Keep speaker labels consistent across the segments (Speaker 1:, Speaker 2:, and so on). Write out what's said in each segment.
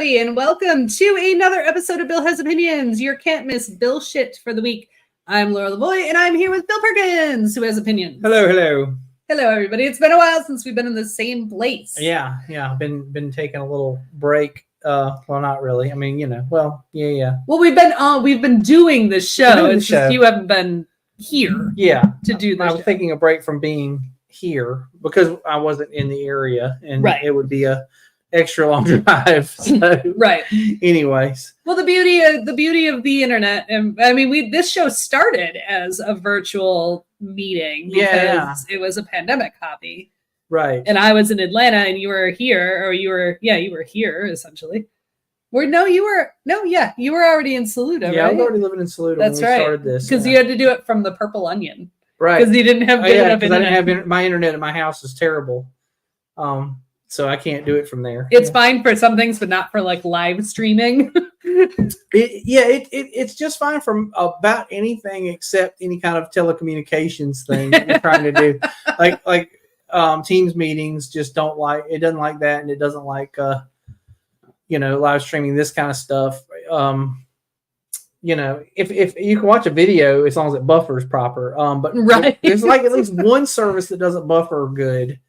Speaker 1: everybody, and welcome to another episode of Bill Has Opinions, your can't miss Bill shit for the week. I'm Laura Lavoie, and I'm here with Bill Perkins, who has opinions.
Speaker 2: Hello, hello.
Speaker 1: Hello, everybody. It's been a while since we've been in the same place.
Speaker 2: Yeah. I've been taking a little break. Well, not really. I mean, yeah.
Speaker 1: Well, we've been doing the show.
Speaker 2: It's
Speaker 1: just you haven't been here.
Speaker 2: Yeah.
Speaker 1: To do the show.
Speaker 2: I was taking a break from being here because I wasn't in the area, and
Speaker 1: right.
Speaker 2: It would be a extra long drive. So,
Speaker 1: right.
Speaker 2: Anyways.
Speaker 1: Well, the beauty of the internet, and I mean, this show started as a virtual meeting because it was a pandemic hobby.
Speaker 2: Right.
Speaker 1: And I was in Atlanta, and you were here, or you were here essentially. You were already in Saluda,
Speaker 2: yeah,
Speaker 1: right?
Speaker 2: I was already living in Saluda when we started this.
Speaker 1: Because you had to do it from the Purple Onion.
Speaker 2: Right.
Speaker 1: Because you didn't have good enough internet.
Speaker 2: I didn't have my internet at my house is terrible. So I can't do it from there.
Speaker 1: It's fine for some things, but not for like live streaming.
Speaker 2: It's just fine for about anything except any kind of telecommunications thing that you're trying to do. like Teams meetings just doesn't like that, and it doesn't like live streaming, this kind of stuff. If you can watch a video as long as it buffers proper. But
Speaker 1: right.
Speaker 2: There's like at least one service that doesn't buffer good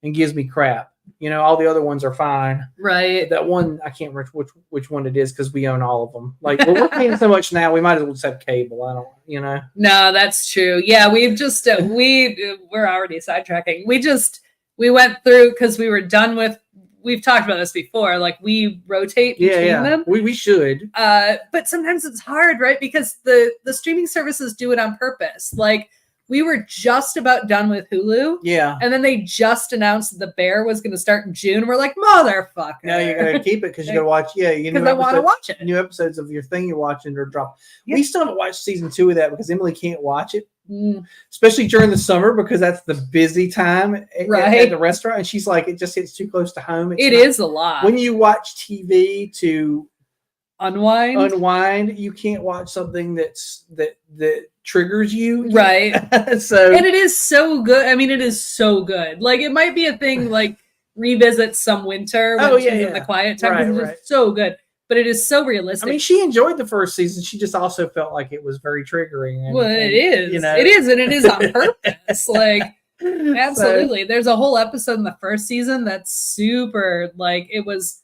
Speaker 2: and gives me crap. All the other ones are fine.
Speaker 1: Right.
Speaker 2: That one, I can't remember which one it is because we own all of them. Like, we're paying so much now, we might as well just have cable. I don't,
Speaker 1: No, that's true. Yeah, we've just, we're already sidetracking. We went through because we were done with, we've talked about this before, like we rotate between them.
Speaker 2: We should.
Speaker 1: But sometimes it's hard, right? Because the streaming services do it on purpose. Like, we were just about done with Hulu.
Speaker 2: Yeah.
Speaker 1: And then they just announced that The Bear was going to start in June. We're like, motherfucker.
Speaker 2: No, you're going to keep it because you got to watch. Yeah.
Speaker 1: Because I want to watch it.
Speaker 2: New episodes of your thing you're watching are dropped.
Speaker 1: Yeah.
Speaker 2: We still haven't watched season 2 of that because Emily can't watch it. Especially during the summer because that's the busy time at the restaurant. And she's like, it just hits too close to home.
Speaker 1: It is a lot.
Speaker 2: When you watch TV to
Speaker 1: unwind,
Speaker 2: you can't watch something that triggers you,
Speaker 1: right?
Speaker 2: So,
Speaker 1: and it is so good. I mean, it is so good. Like, it might be a thing like revisit some winter when she's in the quiet time. Right. It's so good, but it is so realistic.
Speaker 2: I mean, she enjoyed the first season. She just also felt like it was very triggering.
Speaker 1: It is. It is, and it is on purpose. Like, absolutely. There's a whole episode in the first season that's super. Like, it was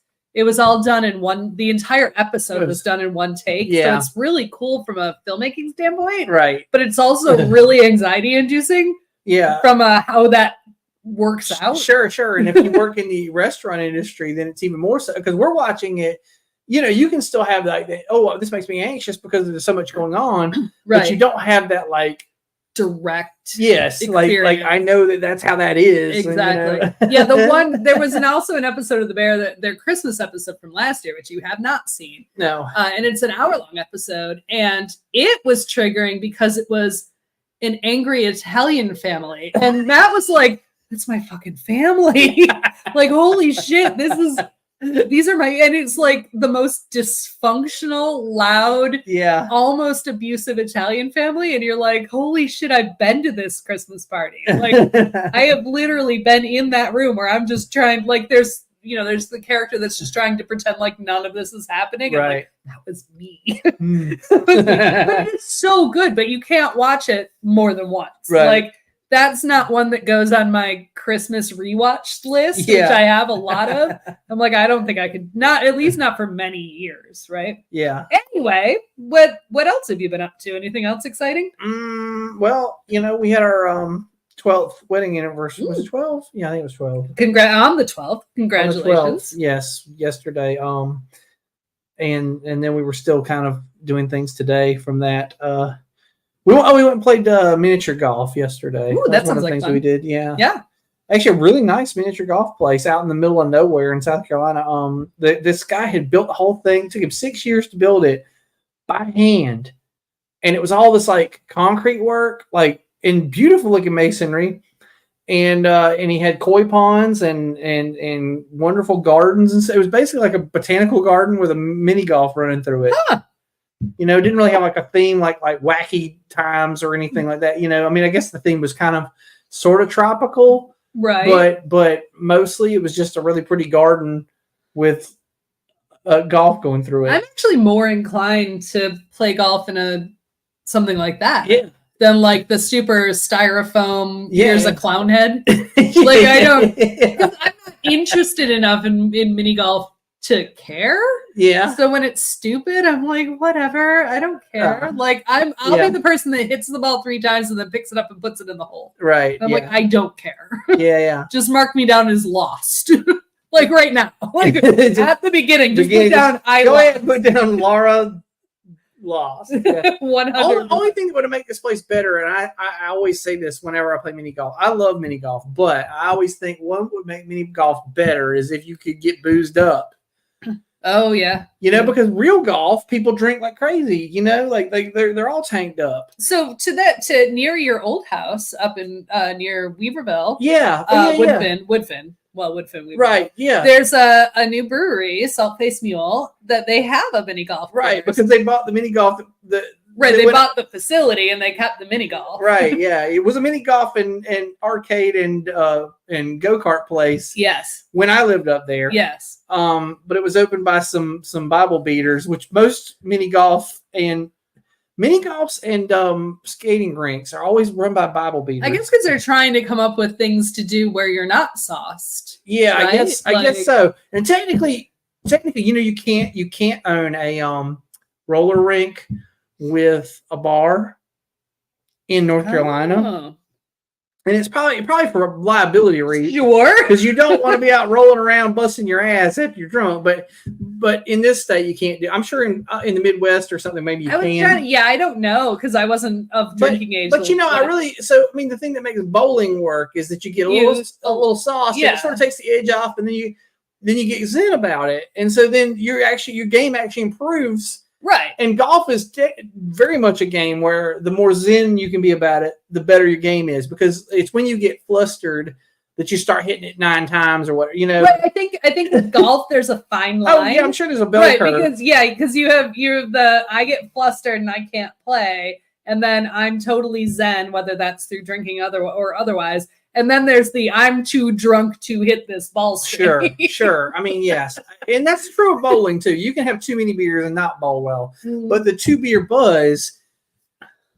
Speaker 1: all done in one. The entire episode was done in one take.
Speaker 2: Yeah.
Speaker 1: So it's really cool from a filmmaking standpoint.
Speaker 2: Right.
Speaker 1: But it's also really anxiety inducing.
Speaker 2: Yeah.
Speaker 1: From how that works out.
Speaker 2: Sure. And if you work in the restaurant industry, then it's even more so because we're watching it. You can still have like that. Oh, this makes me anxious because there's so much going on. Right. But you don't have that like
Speaker 1: direct
Speaker 2: like I know that's how that is.
Speaker 1: Exactly.
Speaker 2: And,
Speaker 1: Yeah, there was also an episode of The Bear, their Christmas episode from last year, which you have not seen.
Speaker 2: No.
Speaker 1: And it's an hour-long episode, and it was triggering because it was an angry Italian family. And Matt was like, that's my fucking family. Like, holy shit, these are and it's like the most dysfunctional, loud, almost abusive Italian family. And you're like, holy shit, I've been to this Christmas party. Like, I have literally been in that room where I'm just trying, like, there's the character that's just trying to pretend like none of this is happening.
Speaker 2: Right.
Speaker 1: Like, that was me. But it's so good, but you can't watch it more than once.
Speaker 2: Right.
Speaker 1: Like, that's not one that goes on my Christmas rewatch list, which I have a lot of. I'm like, I don't think I could, at least not for many years, right?
Speaker 2: Yeah.
Speaker 1: Anyway, what else have you been up to? Anything else exciting?
Speaker 2: Well, we had our 12th wedding anniversary. Was it 12? Yeah, I think it was 12.
Speaker 1: On the 12th. Congratulations.
Speaker 2: On the 12th, yes, yesterday. And then we were still kind of doing things today from that. We went and played miniature golf yesterday.
Speaker 1: Ooh, that sounds
Speaker 2: one of the things
Speaker 1: fun.
Speaker 2: we did. Yeah.
Speaker 1: Yeah.
Speaker 2: Actually, a really nice miniature golf place out in the middle of nowhere in South Carolina. This guy had built the whole thing. It took him 6 years to build it by hand, and it was all this like concrete work, like in beautiful looking masonry. And he had koi ponds and wonderful gardens, and so it was basically like a botanical garden with a mini golf running through it.
Speaker 1: Huh.
Speaker 2: Didn't really have like a theme like wacky times or anything like that. I mean, I guess the theme was kind of sort of tropical,
Speaker 1: right?
Speaker 2: But mostly it was just a really pretty garden with golf going through
Speaker 1: I'm
Speaker 2: it.
Speaker 1: actually more inclined to play golf in something like that
Speaker 2: Yeah.
Speaker 1: than like the super styrofoam.
Speaker 2: Yeah.
Speaker 1: Here's a clown head. Like I don't. Because I'm not interested enough in mini golf to care.
Speaker 2: Yeah.
Speaker 1: So when it's stupid, I'm like, whatever. I don't care. Like I'll
Speaker 2: Yeah.
Speaker 1: be the person that hits the ball 3 times and then picks it up and puts it in the hole.
Speaker 2: Right.
Speaker 1: I'm
Speaker 2: yeah.
Speaker 1: like, I don't care.
Speaker 2: Yeah.
Speaker 1: Just mark me down as lost. Like right now. Like at the beginning, just put down I
Speaker 2: go
Speaker 1: lost.
Speaker 2: ahead and put down Laura lost. Yeah.
Speaker 1: 100.
Speaker 2: Only thing that would make this place better, and I always say this whenever I play mini golf. I love mini golf, but I always think what would make mini golf better is if you could get boozed up.
Speaker 1: Oh yeah.
Speaker 2: Because real golf, people drink like crazy. Like they're all tanked up.
Speaker 1: So to near your old house up in near Weaverville.
Speaker 2: Yeah.
Speaker 1: Woodfin. Well, Woodfin. Weaverville.
Speaker 2: Right. Yeah.
Speaker 1: There's a new brewery, Salt Face Mule, that they have a mini golf.
Speaker 2: Right,
Speaker 1: course.
Speaker 2: because they bought the mini golf.
Speaker 1: They bought the facility and they kept the mini golf.
Speaker 2: Right. Yeah. It was a mini golf and arcade and go-kart place.
Speaker 1: Yes.
Speaker 2: When I lived up there.
Speaker 1: Yes.
Speaker 2: But it was opened by some Bible beaters, which most mini golfs and skating rinks are always run by Bible beaters.
Speaker 1: I guess because they're trying to come up with things to do where you're not sauced.
Speaker 2: Yeah,
Speaker 1: right?
Speaker 2: I guess so. And technically, you can't own a roller rink with a bar in North Carolina.
Speaker 1: Oh.
Speaker 2: And it's probably for liability reasons.
Speaker 1: Sure.
Speaker 2: Because you don't want to be out rolling around busting your ass if you're drunk. But in this state, you can't do. I'm sure in the Midwest or something, maybe you can.
Speaker 1: I don't know because I wasn't of drinking age.
Speaker 2: But the thing that makes bowling work is that you get a little sauce. Yeah. And it sort of takes the edge off, and then you get zen about it, and so then your game actually improves.
Speaker 1: Right.
Speaker 2: And golf is very much a game where the more zen you can be about it, the better your game is, because it's when you get flustered that you start hitting it 9 times or whatever, Right,
Speaker 1: I think with golf there's a fine line.
Speaker 2: Oh yeah, I'm sure there's a bell curve.
Speaker 1: Because you're I get flustered and I can't play, and then I'm totally zen, whether that's through drinking or otherwise. And then there's I'm too drunk to hit this ball straight.
Speaker 2: Sure. I mean, yes. And that's true of bowling, too. You can have too many beers and not bowl well. But the 2-beer buzz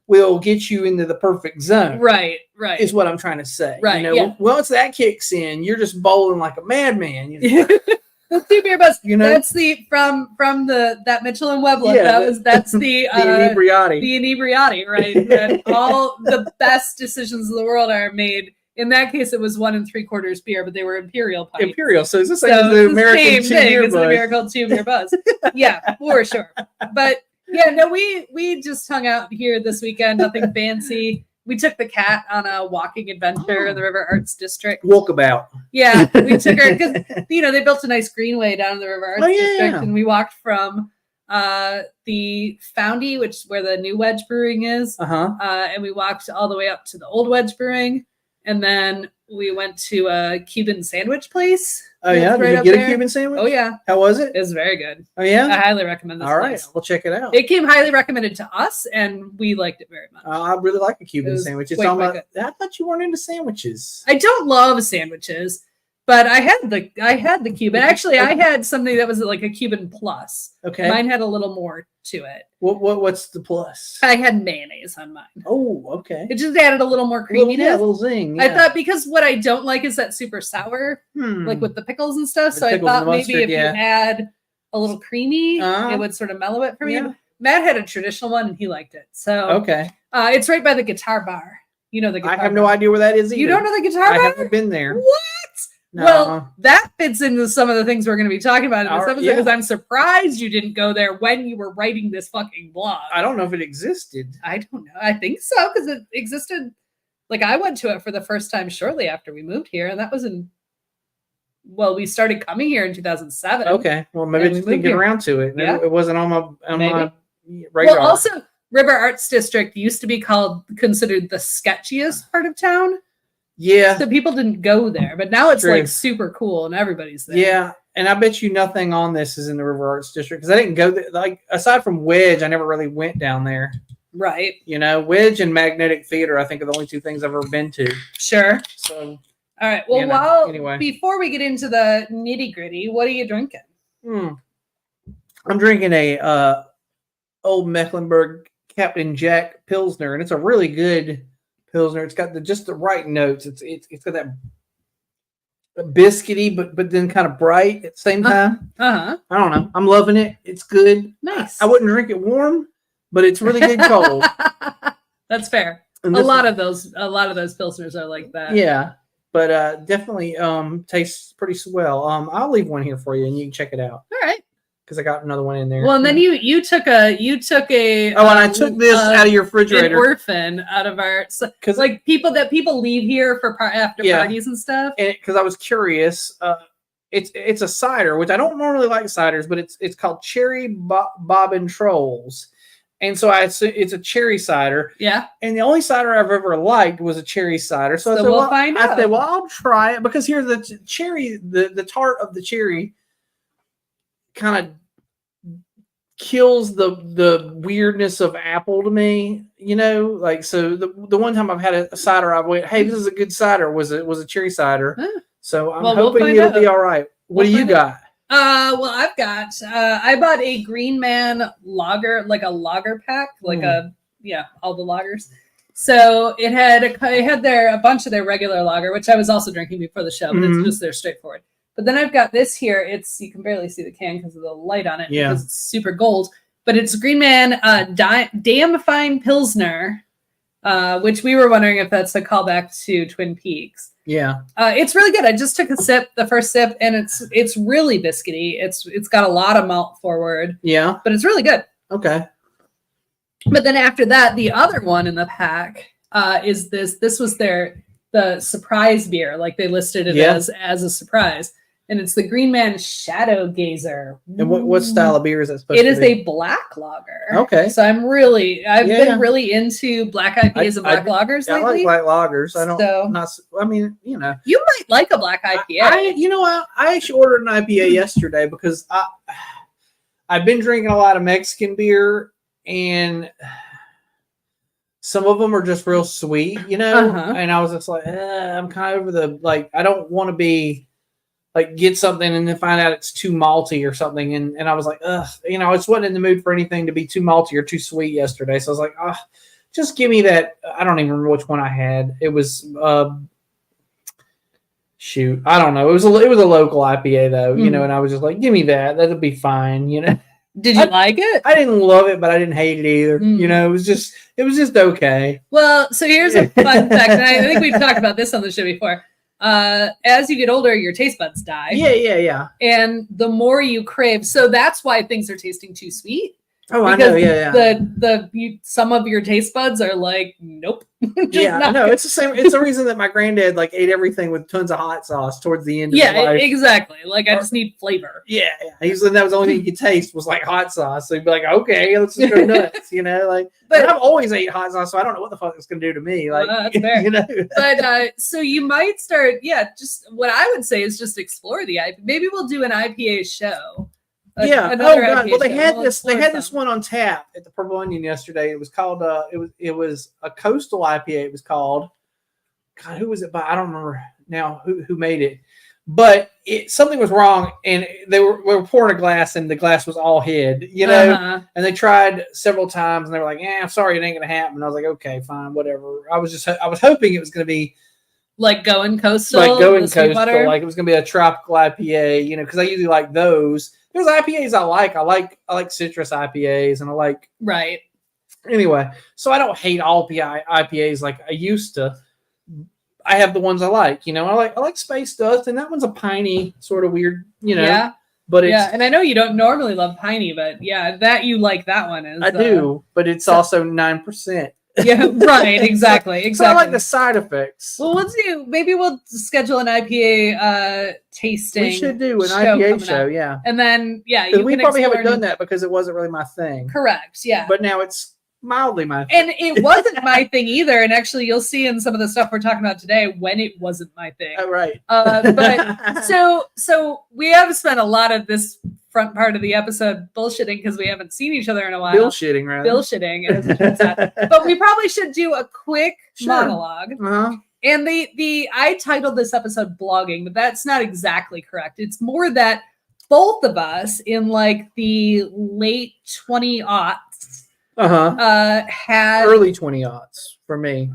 Speaker 2: will get you into the perfect zone.
Speaker 1: Right.
Speaker 2: Is what I'm trying to say.
Speaker 1: Right.
Speaker 2: Once that kicks in, you're just bowling like a madman.
Speaker 1: The 2-beer buzz. That's from that Mitchell and Webb look.
Speaker 2: Yeah,
Speaker 1: that's the
Speaker 2: inebriati.
Speaker 1: The inebriati, right? And all the best decisions in the world are made. In that case, it was 1 3/4 beer, but they were imperial pints.
Speaker 2: Imperial, so it's the same as the American 2-beer buzz. It's
Speaker 1: an American 2-beer buzz. Yeah, for sure. But yeah, no, we just hung out here this weekend. Nothing fancy. We took the cat on a walking adventure in the River Arts District.
Speaker 2: Walkabout.
Speaker 1: Yeah, we took her because they built a nice greenway down in the River Arts District, and we walked from the Foundy, which is where the New Wedge Brewing is, and we walked all the way up to the Old Wedge Brewing. And then we went to a Cuban sandwich place.
Speaker 2: Oh, yeah? Did you get a Cuban sandwich?
Speaker 1: Oh, yeah.
Speaker 2: How was it?
Speaker 1: It was very good.
Speaker 2: Oh, yeah?
Speaker 1: I highly recommend this
Speaker 2: place. All right.
Speaker 1: Place.
Speaker 2: We'll check it out.
Speaker 1: It came highly recommended to us, and we liked it very much.
Speaker 2: I really like a Cuban sandwich. It's almost, I thought you weren't into sandwiches.
Speaker 1: I don't love sandwiches, but I had the Cuban. Actually, I had something that was like a Cuban plus.
Speaker 2: Okay.
Speaker 1: Mine had a little more to it.
Speaker 2: What's the plus?
Speaker 1: I had mayonnaise on mine.
Speaker 2: Oh, okay.
Speaker 1: It just added a little more creaminess.
Speaker 2: A little zing. Yeah.
Speaker 1: I thought because what I don't like is that super sour, like with the pickles and stuff. So I thought maybe if you add a little creamy, it would sort of mellow it for me. Yeah. Matt had a traditional one and he liked it. So
Speaker 2: okay.
Speaker 1: It's right by the Guitar Bar. You know the Guitar
Speaker 2: Bar. I have no idea where that is either.
Speaker 1: You don't know the Guitar Bar?
Speaker 2: I haven't been there.
Speaker 1: What?
Speaker 2: No.
Speaker 1: Well, that fits into some of the things we're going to be talking about in this episode because I'm surprised you didn't go there when you were writing this fucking blog.
Speaker 2: I don't know if it existed.
Speaker 1: I don't know. I think so because it existed. Like I went to it for the first time shortly after we moved here, and that was we started coming here in 2007.
Speaker 2: Okay. Well, maybe I just didn't get around to it.
Speaker 1: Yeah.
Speaker 2: It wasn't on my radar.
Speaker 1: Well, also, River Arts District used to be considered the sketchiest part of town.
Speaker 2: Yeah.
Speaker 1: So people didn't go there, but now it's like super cool and everybody's there.
Speaker 2: Yeah. And I bet you nothing on this is in the River Arts District because I didn't go there. Like, aside from Wedge, I never really went down there.
Speaker 1: Right.
Speaker 2: Wedge and Magnetic Theater, I think, are the only 2 things I've ever been to.
Speaker 1: Sure.
Speaker 2: So,
Speaker 1: all right. Well, before we get into the nitty gritty, what are you drinking?
Speaker 2: I'm drinking a Old Mecklenburg Captain Jack Pilsner, and it's a really good Pilsner. It's got just the right notes. It's got that biscuity, but then kind of bright at the same time.
Speaker 1: Uh-huh.
Speaker 2: I don't know. I'm loving it. It's good.
Speaker 1: Nice.
Speaker 2: I wouldn't drink it warm, but it's really good cold.
Speaker 1: That's fair. A lot of those pilsners are like that.
Speaker 2: Yeah, but definitely tastes pretty swell. I'll leave one here for you, and you can check it out.
Speaker 1: All right.
Speaker 2: Because I got another one in there.
Speaker 1: Well, and then you took a
Speaker 2: and I took this out of your refrigerator.
Speaker 1: An orphan out of our, because like people leave here for after parties and stuff.
Speaker 2: Because I was curious, it's a cider, which I don't normally like ciders, but it's called Cherry Bobbin Trolls, and so it's a cherry cider.
Speaker 1: Yeah. And
Speaker 2: the only cider I've ever liked was a cherry cider. So I said,
Speaker 1: we'll find out.
Speaker 2: I said, well, I'll try it because here's the cherry, the tart of the cherry kind of kills the weirdness of apple to me, like, so the one time I've had a cider, I went, hey, this is a good cider, was a cherry cider. So I'm hoping it'll be all right. What do you got?
Speaker 1: Well, I've got I bought a Green Man lager, like a lager pack, like all the lagers. So it had a bunch of their regular lager, which I was also drinking before the show, but it's just their straightforward. But then I've got this here. You can barely see the can because of the light on it.
Speaker 2: Yeah.
Speaker 1: Because it's super gold. But it's Green Man Damn Fine Pilsner, which we were wondering if that's a callback to Twin Peaks.
Speaker 2: Yeah.
Speaker 1: It's really good. I just took the first sip, and it's really biscuity. It's got a lot of malt forward.
Speaker 2: Yeah.
Speaker 1: But it's really good.
Speaker 2: Okay.
Speaker 1: But then after that, the other one in the pack is this. This was the surprise beer. Like they listed it as a surprise. And it's the Green Man Shadow Gazer.
Speaker 2: And what style of beer is that supposed to be?
Speaker 1: It is a black lager.
Speaker 2: Okay.
Speaker 1: So I've been really into black IPAs and black lagers lately.
Speaker 2: I like black lagers. You
Speaker 1: might like a black IPA.
Speaker 2: I actually ordered an IPA yesterday because I've been drinking a lot of Mexican beer, and some of them are just real sweet, and I was just like, I'm kind of over I don't want to be get something and then find out it's too malty or something. And I was like, I just wasn't in the mood for anything to be too malty or too sweet yesterday. So I was like, just give me that. I don't even remember which one I had. It was, shoot, I don't know. It was a local IPA though, and I was just like, give me that. That'll be fine,
Speaker 1: Did you like it?
Speaker 2: I didn't love it, but I didn't hate it either. It was just okay.
Speaker 1: Well, so here's a fun fact. And I think we've talked about this on the show before. As you get older, your taste buds die.
Speaker 2: Yeah.
Speaker 1: And the more you crave, so that's why things are tasting too sweet.
Speaker 2: Oh, I know. Yeah.
Speaker 1: Some of your taste buds are like, nope.
Speaker 2: No, it's the same. It's the reason that my granddad ate everything with tons of hot sauce towards the end of his life.
Speaker 1: Exactly. Like I just need flavor.
Speaker 2: Yeah. That was the only thing he could taste was like hot sauce. So he'd be like, okay, let's just go nuts, But I've always ate hot sauce, so I don't know what the fuck it's gonna do to me.
Speaker 1: That's fair. But so you might start, just what I would say is just explore the IPA. Maybe we'll do an IPA show.
Speaker 2: Oh god! Well, they had this one on tap at the Purple Onion yesterday. It was called it was a coastal IPA. It was called, God, who was it by? I don't remember now who made it, but something was wrong, and they were pouring a glass, and the glass was all hid, and they tried several times, and they were like, I'm sorry, it ain't gonna happen. And I was like, okay, fine, whatever. I was hoping it was gonna be
Speaker 1: like going coastal,
Speaker 2: like it was gonna be a tropical IPA, because I usually like those. There's IPAs I like. I like citrus IPAs, and I like
Speaker 1: right.
Speaker 2: Anyway, so I don't hate all IPAs like I used to. I have the ones I like. I like Space Dust, and that one's a piney sort of weird.
Speaker 1: Yeah.
Speaker 2: But
Speaker 1: and I know you don't normally love piney, but that you like that one.
Speaker 2: I do, but it's also 9%.
Speaker 1: Yeah, right. Exactly.
Speaker 2: So I like the side effects.
Speaker 1: Well, maybe we'll schedule an IPA tasting.
Speaker 2: We should do an IPA show, yeah.
Speaker 1: And then,
Speaker 2: we probably haven't done that because it wasn't really my thing.
Speaker 1: Correct, yeah.
Speaker 2: But now it's mildly my thing.
Speaker 1: And it wasn't my thing either. And actually, you'll see in some of the stuff we're talking about today when it wasn't my thing.
Speaker 2: Oh, right.
Speaker 1: But so we have spent a lot of this front part of the episode bullshitting because we haven't seen each other in a while.
Speaker 2: Bullshitting, right?
Speaker 1: Bullshitting, as it turns out. But we probably should do a quick monologue. And I titled this episode blogging, but that's not exactly correct. It's more that both of us in like the late 20-aughts had
Speaker 2: early 20-aughts for me.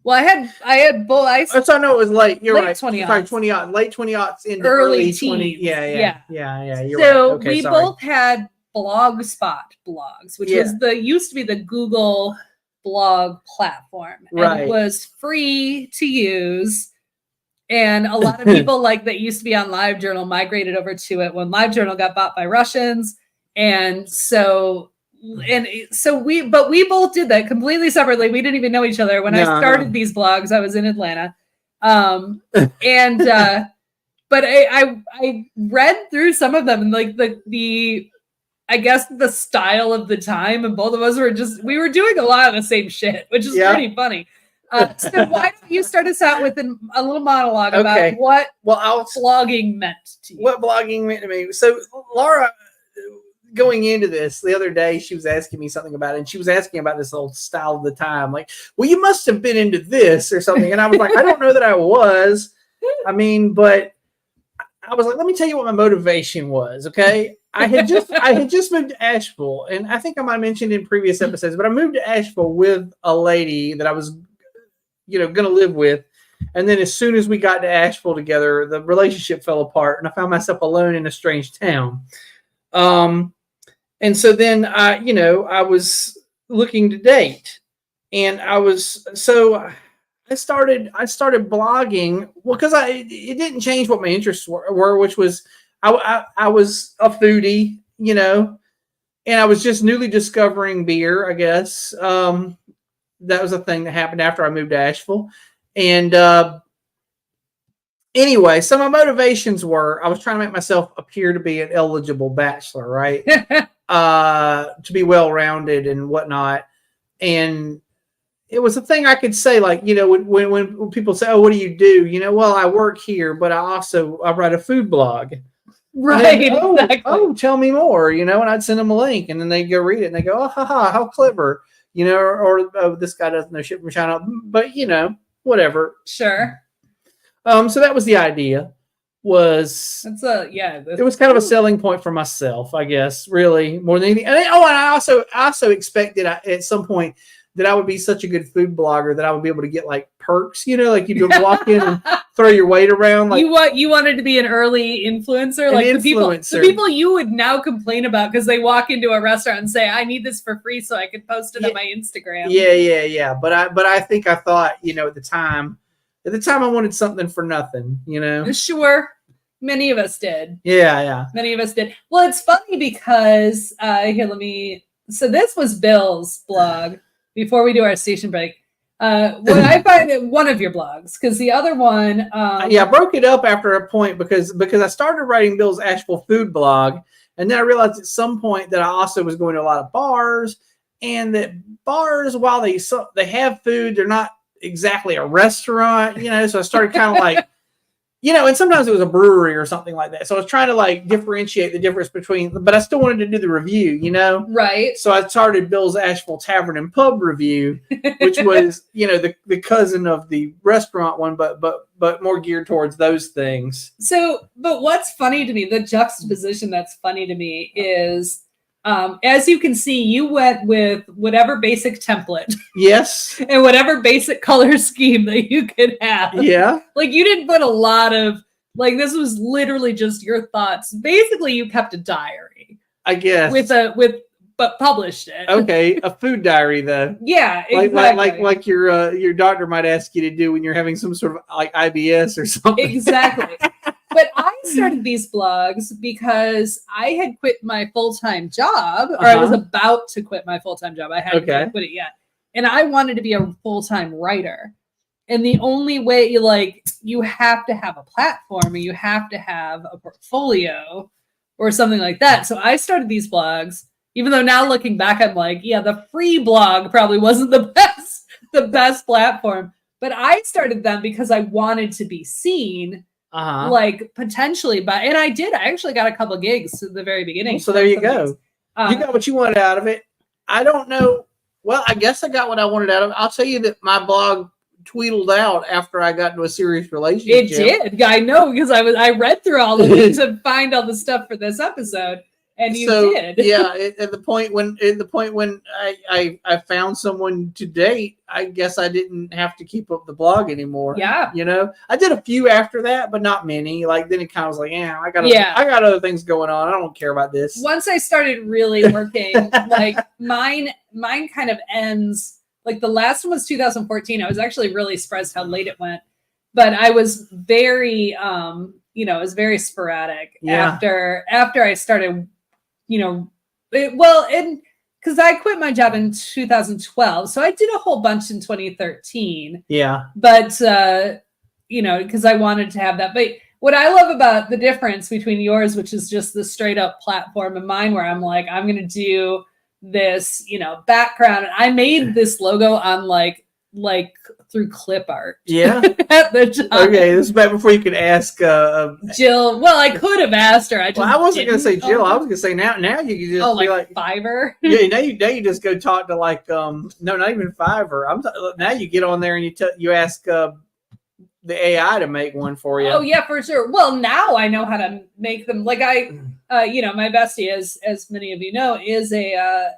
Speaker 1: Well, I had both.
Speaker 2: So I know it was late. You're
Speaker 1: late
Speaker 2: right.
Speaker 1: 20-aughts.
Speaker 2: Late 20-aughts into
Speaker 1: early
Speaker 2: 20.
Speaker 1: teens.
Speaker 2: Yeah. You're
Speaker 1: So
Speaker 2: right. Okay,
Speaker 1: we
Speaker 2: sorry.
Speaker 1: both had Blogspot blogs, which was used to be the Google blog platform. And
Speaker 2: Right.
Speaker 1: it was free to use. And a lot of people like that used to be on LiveJournal migrated over to it when LiveJournal got bought by Russians. And so we both did that completely separately. We didn't even know each other. When I started these blogs, I was in Atlanta. But I read through some of them, and like the I guess the style of the time, and both of us we were doing a lot of the same shit, which is pretty funny. So why don't you start us out with a little monologue about what blogging meant to you?
Speaker 2: What blogging meant to me. So Laura, going into this the other day, she was asking me something about it, and she was asking about this old style of the time. Like, well, you must have been into this or something. And I was like, I don't know that I was. I mean, but I was like, let me tell you what my motivation was. Okay. I had just moved to Asheville, and I think I might have mentioned in previous episodes, but I moved to Asheville with a lady that I was, going to live with. And then as soon as we got to Asheville together, the relationship fell apart, and I found myself alone in a strange town. And so then I was looking to date, and I started blogging. Well, because it didn't change what my interests were, which was I was a foodie, and I was just newly discovering beer, I guess. That was a thing that happened after I moved to Asheville. And anyway, so my motivations were I was trying to make myself appear to be an eligible bachelor, right? To be well-rounded and whatnot. And it was a thing I could say, like, when people say, oh, what do you do? Well, I work here, but I write a food blog.
Speaker 1: Right. Exactly.
Speaker 2: Oh, tell me more, and I'd send them a link, and then they go read it, and they go, oh, haha, how clever, or oh, this guy doesn't know shit from China, but whatever.
Speaker 1: Sure.
Speaker 2: So that was the idea. It was kind of a selling point for myself, I guess, really, more than anything. And I also expected at some point that I would be such a good food blogger that I would be able to get like perks, like you could walk in and throw your weight around. Like
Speaker 1: you wanted to be an early influencer, like the people you would now complain about because they walk into a restaurant and say, "I need this for free so I can post it on my Instagram."
Speaker 2: Yeah. But I think I thought, at the time I wanted something for nothing,
Speaker 1: Sure. Many of us did.
Speaker 2: Yeah.
Speaker 1: Many of us did. Well, it's funny because so this was Bill's blog before we do our station break. When I find one of your blogs, because the other one,
Speaker 2: I broke it up after a point because I started writing Bill's Asheville food blog, and then I realized at some point that I also was going to a lot of bars, and that bars, while they have food, they're not exactly a restaurant, So I started kind of like, and sometimes it was a brewery or something like that. So I was trying to like differentiate the difference between, but I still wanted to do the review,
Speaker 1: Right.
Speaker 2: So I started Bill's Asheville Tavern and Pub Review, which was, the cousin of the restaurant one, but more geared towards those things.
Speaker 1: So, but what's funny to me, the juxtaposition that's funny to me is, as you can see, you went with whatever basic template.
Speaker 2: Yes.
Speaker 1: And whatever basic color scheme that you could have.
Speaker 2: Yeah.
Speaker 1: Like you didn't put a lot of, like, this was literally just your thoughts. Basically, you kept a diary.
Speaker 2: I guess.
Speaker 1: But published it.
Speaker 2: Okay. A food diary though.
Speaker 1: Yeah. Exactly.
Speaker 2: Like your doctor might ask you to do when you're having some sort of like IBS or something.
Speaker 1: Exactly. But I started these blogs because I had quit my full-time job, or I was about to quit my full-time job. I hadn't quit it yet. And I wanted to be a full-time writer. And the only way you have to have a platform, or you have to have a portfolio or something like that. So I started these blogs, even though now looking back, I'm like, yeah, the free blog probably wasn't the best platform. But I started them because I wanted to be seen. Like potentially, and I did. I actually got a couple gigs at the very beginning.
Speaker 2: So there you go. You got what you wanted out of it. I don't know. Well, I guess I got what I wanted out of it. I'll tell you that my blog tweedled out after I got into a serious
Speaker 1: It
Speaker 2: relationship.
Speaker 1: did. I know because I read through all of it to find all the stuff for this episode, and you did.
Speaker 2: Yeah, at the point when I found someone to date, I guess I didn't have to keep up the blog anymore.
Speaker 1: Yeah.
Speaker 2: You know, I did a few after that, but not many. Like then it kind of was like, yeah, I got other things going on. I don't care about this.
Speaker 1: Once I started really working, like mine kind of ends. Like the last one was 2014. I was actually really surprised how late it went, but I was very, it was very sporadic after I started, because I quit my job in 2012, so I did a whole bunch in 2013.
Speaker 2: Yeah,
Speaker 1: but because I wanted to have that. But what I love about the difference between yours, which is just the straight up platform, and mine, where I'm like, I'm gonna do this, background. And I made this logo on like through clip art.
Speaker 2: Yeah.
Speaker 1: At the time.
Speaker 2: Okay, this is back before you could ask
Speaker 1: Jill. Well, I could have asked her.
Speaker 2: I wasn't gonna say Jill. I was gonna say now you can just be like
Speaker 1: Fiverr.
Speaker 2: Yeah, now you just go talk to like no, not even Fiverr. Now you get on there and you ask the AI to make one for you.
Speaker 1: Oh yeah, for sure. Well, now I know how to make them. Like my bestie, as many of you know, is a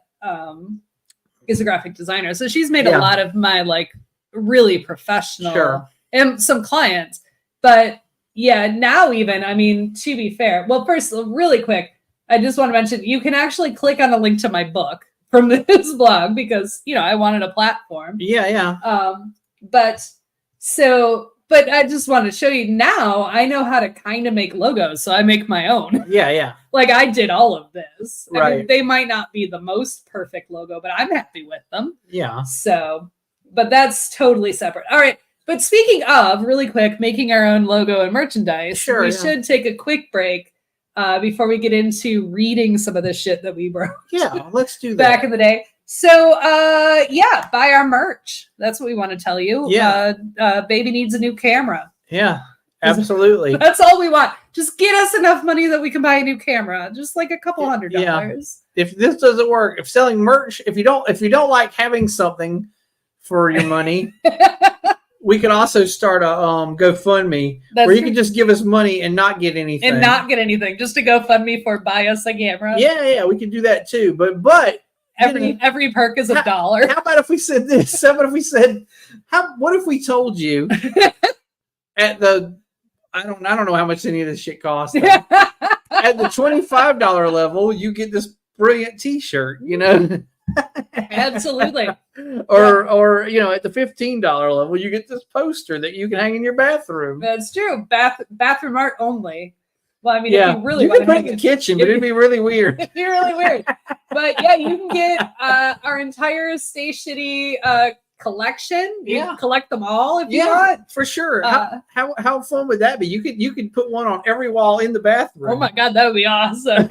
Speaker 1: graphic designer. So she's made a lot of my like really professional and some clients. But yeah, now even, I mean, to be fair, well, first, really quick, I just want to mention you can actually click on a link to my book from this blog because I wanted a platform.
Speaker 2: Yeah.
Speaker 1: But I just want to show you now I know how to kind of make logos. So I make my own.
Speaker 2: Yeah.
Speaker 1: Like I did all of this.
Speaker 2: Right.
Speaker 1: I mean, they might not be the most perfect logo, but I'm happy with them.
Speaker 2: Yeah.
Speaker 1: So, but that's totally separate. All right. But speaking of really quick, making our own logo and merchandise, we should take a quick break before we get into reading some of the shit that we wrote.
Speaker 2: Yeah, let's do that.
Speaker 1: Back in the day. So, buy our merch. That's what we want to tell you.
Speaker 2: Yeah.
Speaker 1: Baby needs a new camera.
Speaker 2: Yeah, absolutely.
Speaker 1: That's all we want. Just get us enough money that we can buy a new camera. Just like a couple $100.
Speaker 2: Yeah. If this doesn't work, if selling merch, if you don't like having something for your money, we can also start a GoFundMe where you can just give us money and not get anything.
Speaker 1: Just a GoFundMe for buy us a camera.
Speaker 2: Yeah, we can do that too. But
Speaker 1: every perk is $1.
Speaker 2: How about if we said this? How about if we said, what if we told you at the I don't know how much any of this shit costs. At the $25 level, you get this brilliant T-shirt,
Speaker 1: Absolutely.
Speaker 2: Or at the $15 level, you get this poster that you can hang in your bathroom.
Speaker 1: That's true. Bathroom art only. Well, I mean,
Speaker 2: if
Speaker 1: you really
Speaker 2: you
Speaker 1: want
Speaker 2: could put it in the kitchen, but it'd be really weird.
Speaker 1: It'd be really weird. But yeah, you can get our entire Stay Shitty collection. You can collect them all if you want.
Speaker 2: For sure. How fun would that be? You could put one on every wall in the bathroom.
Speaker 1: Oh my god, that would be awesome.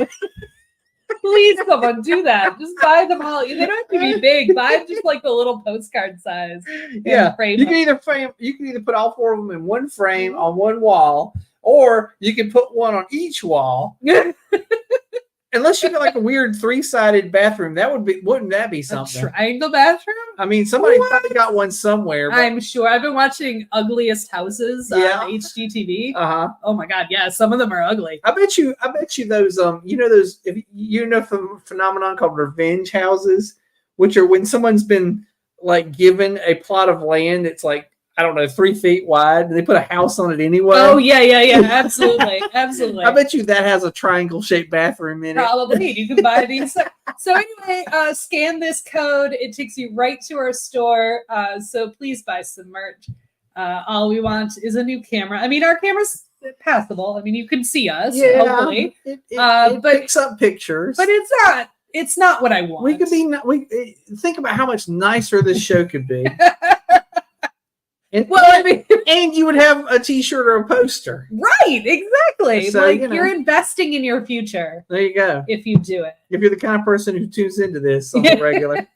Speaker 1: Please, someone do that. Just buy them all. They don't have to be big. Buy just like the little postcard size.
Speaker 2: Yeah, you can either put all four of them in one frame on one wall, or you can put one on each wall. Unless you got like a weird 3-sided bathroom, wouldn't that be something?
Speaker 1: A triangle bathroom?
Speaker 2: I mean, somebody probably got one somewhere. But...
Speaker 1: I'm sure. I've been watching Ugliest Houses on HGTV. Oh my god, yeah, some of them are ugly.
Speaker 2: I bet you those those phenomenon called revenge houses, which are when someone's been like given a plot of land that's like, I don't know, 3 feet wide. They put a house on it anyway.
Speaker 1: Oh yeah, absolutely.
Speaker 2: I bet you that has a triangle-shaped bathroom in it.
Speaker 1: Probably. You can buy these. So anyway, scan this code. It takes you right to our store. So please buy some merch. All we want is a new camera. I mean, our camera's passable. I mean, you can see us. Hopefully,
Speaker 2: it picks up pictures,
Speaker 1: but it's not what I want.
Speaker 2: We think about how much nicer this show could be. And you would have a T-shirt or a poster.
Speaker 1: Right, exactly.
Speaker 2: So,
Speaker 1: you're investing in your future.
Speaker 2: There you go.
Speaker 1: If you do it.
Speaker 2: If you're the kind of person who tunes into this on the regular.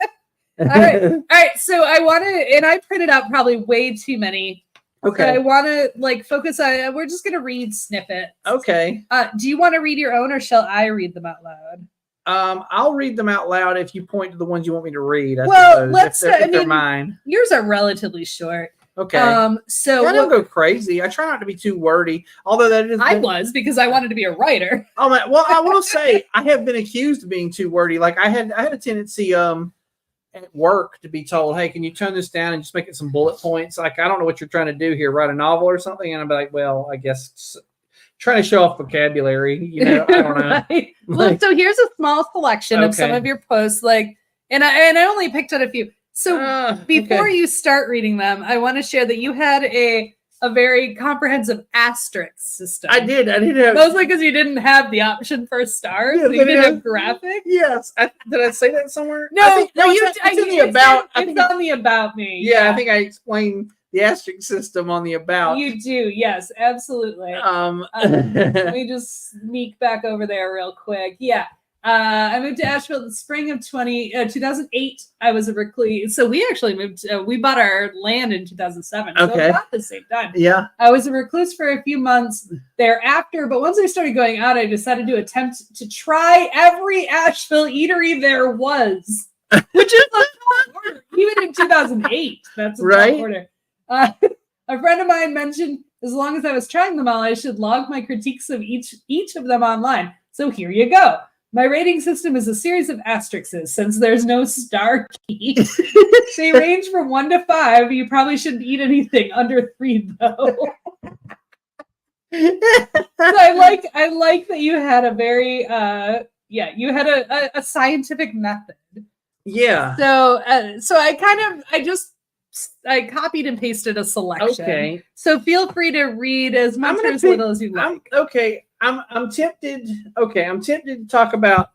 Speaker 1: All right. So I printed out probably way too many.
Speaker 2: Okay.
Speaker 1: So I want to focus on, we're just going to read snippets.
Speaker 2: Okay.
Speaker 1: Do you want to read your own or shall I read them out loud?
Speaker 2: I'll read them out loud if you point to the ones you want me to read.
Speaker 1: Let's
Speaker 2: if they're mine.
Speaker 1: Yours are relatively short.
Speaker 2: Okay.
Speaker 1: So
Speaker 2: I don't go crazy. I try not to be too wordy, although that is.
Speaker 1: I was, because I wanted to be a writer.
Speaker 2: Oh man, well, I will say I have been accused of being too wordy. Like I had a tendency at work to be told, "Hey, can you tone this down and just make it some bullet points?" Like, I don't know what you're trying to do here, write a novel or something, and I'd be like, "Well, I guess trying to show off vocabulary, you know, I don't know."
Speaker 1: Right. Well, so here's a small selection of some
Speaker 2: Okay.
Speaker 1: of your posts, like, and I only picked out a few. So before
Speaker 2: okay.
Speaker 1: you start reading them, I want to share that you had a very comprehensive asterisk system.
Speaker 2: I did have.
Speaker 1: Mostly because you didn't have the option for stars.
Speaker 2: Yes,
Speaker 1: So you
Speaker 2: I
Speaker 1: didn't
Speaker 2: did.
Speaker 1: have graphics.
Speaker 2: Yes, did I say that somewhere?
Speaker 1: No,
Speaker 2: I think,
Speaker 1: no,
Speaker 2: it's in the about. I
Speaker 1: It's
Speaker 2: think
Speaker 1: on the about me.
Speaker 2: yeah, I think I explained the asterisk system on the about.
Speaker 1: You do, yes, absolutely. Let me just sneak back over there real quick. Yeah. I moved to Asheville in the spring of 2008. I was a recluse. So we actually moved, we bought our land in 2007. So
Speaker 2: Okay.
Speaker 1: about the same time.
Speaker 2: Yeah.
Speaker 1: I was a recluse for a few months thereafter, but once I started going out, I decided to attempt to try every Asheville eatery there was, which is a tall order, even in 2008. That's a
Speaker 2: Right.
Speaker 1: tall order. A friend of mine mentioned as long as I was trying them all, I should log my critiques of each of them online. So here you go. My rating system is a series of asterisks since there's no star key. They range from 1 to 5. You probably shouldn't eat anything under 3, though. So I like that you had a very you had a scientific method.
Speaker 2: Yeah.
Speaker 1: So I copied and pasted a selection.
Speaker 2: Okay.
Speaker 1: So feel free to read as much or as little as you like.
Speaker 2: I'm tempted. Okay, I'm tempted to talk about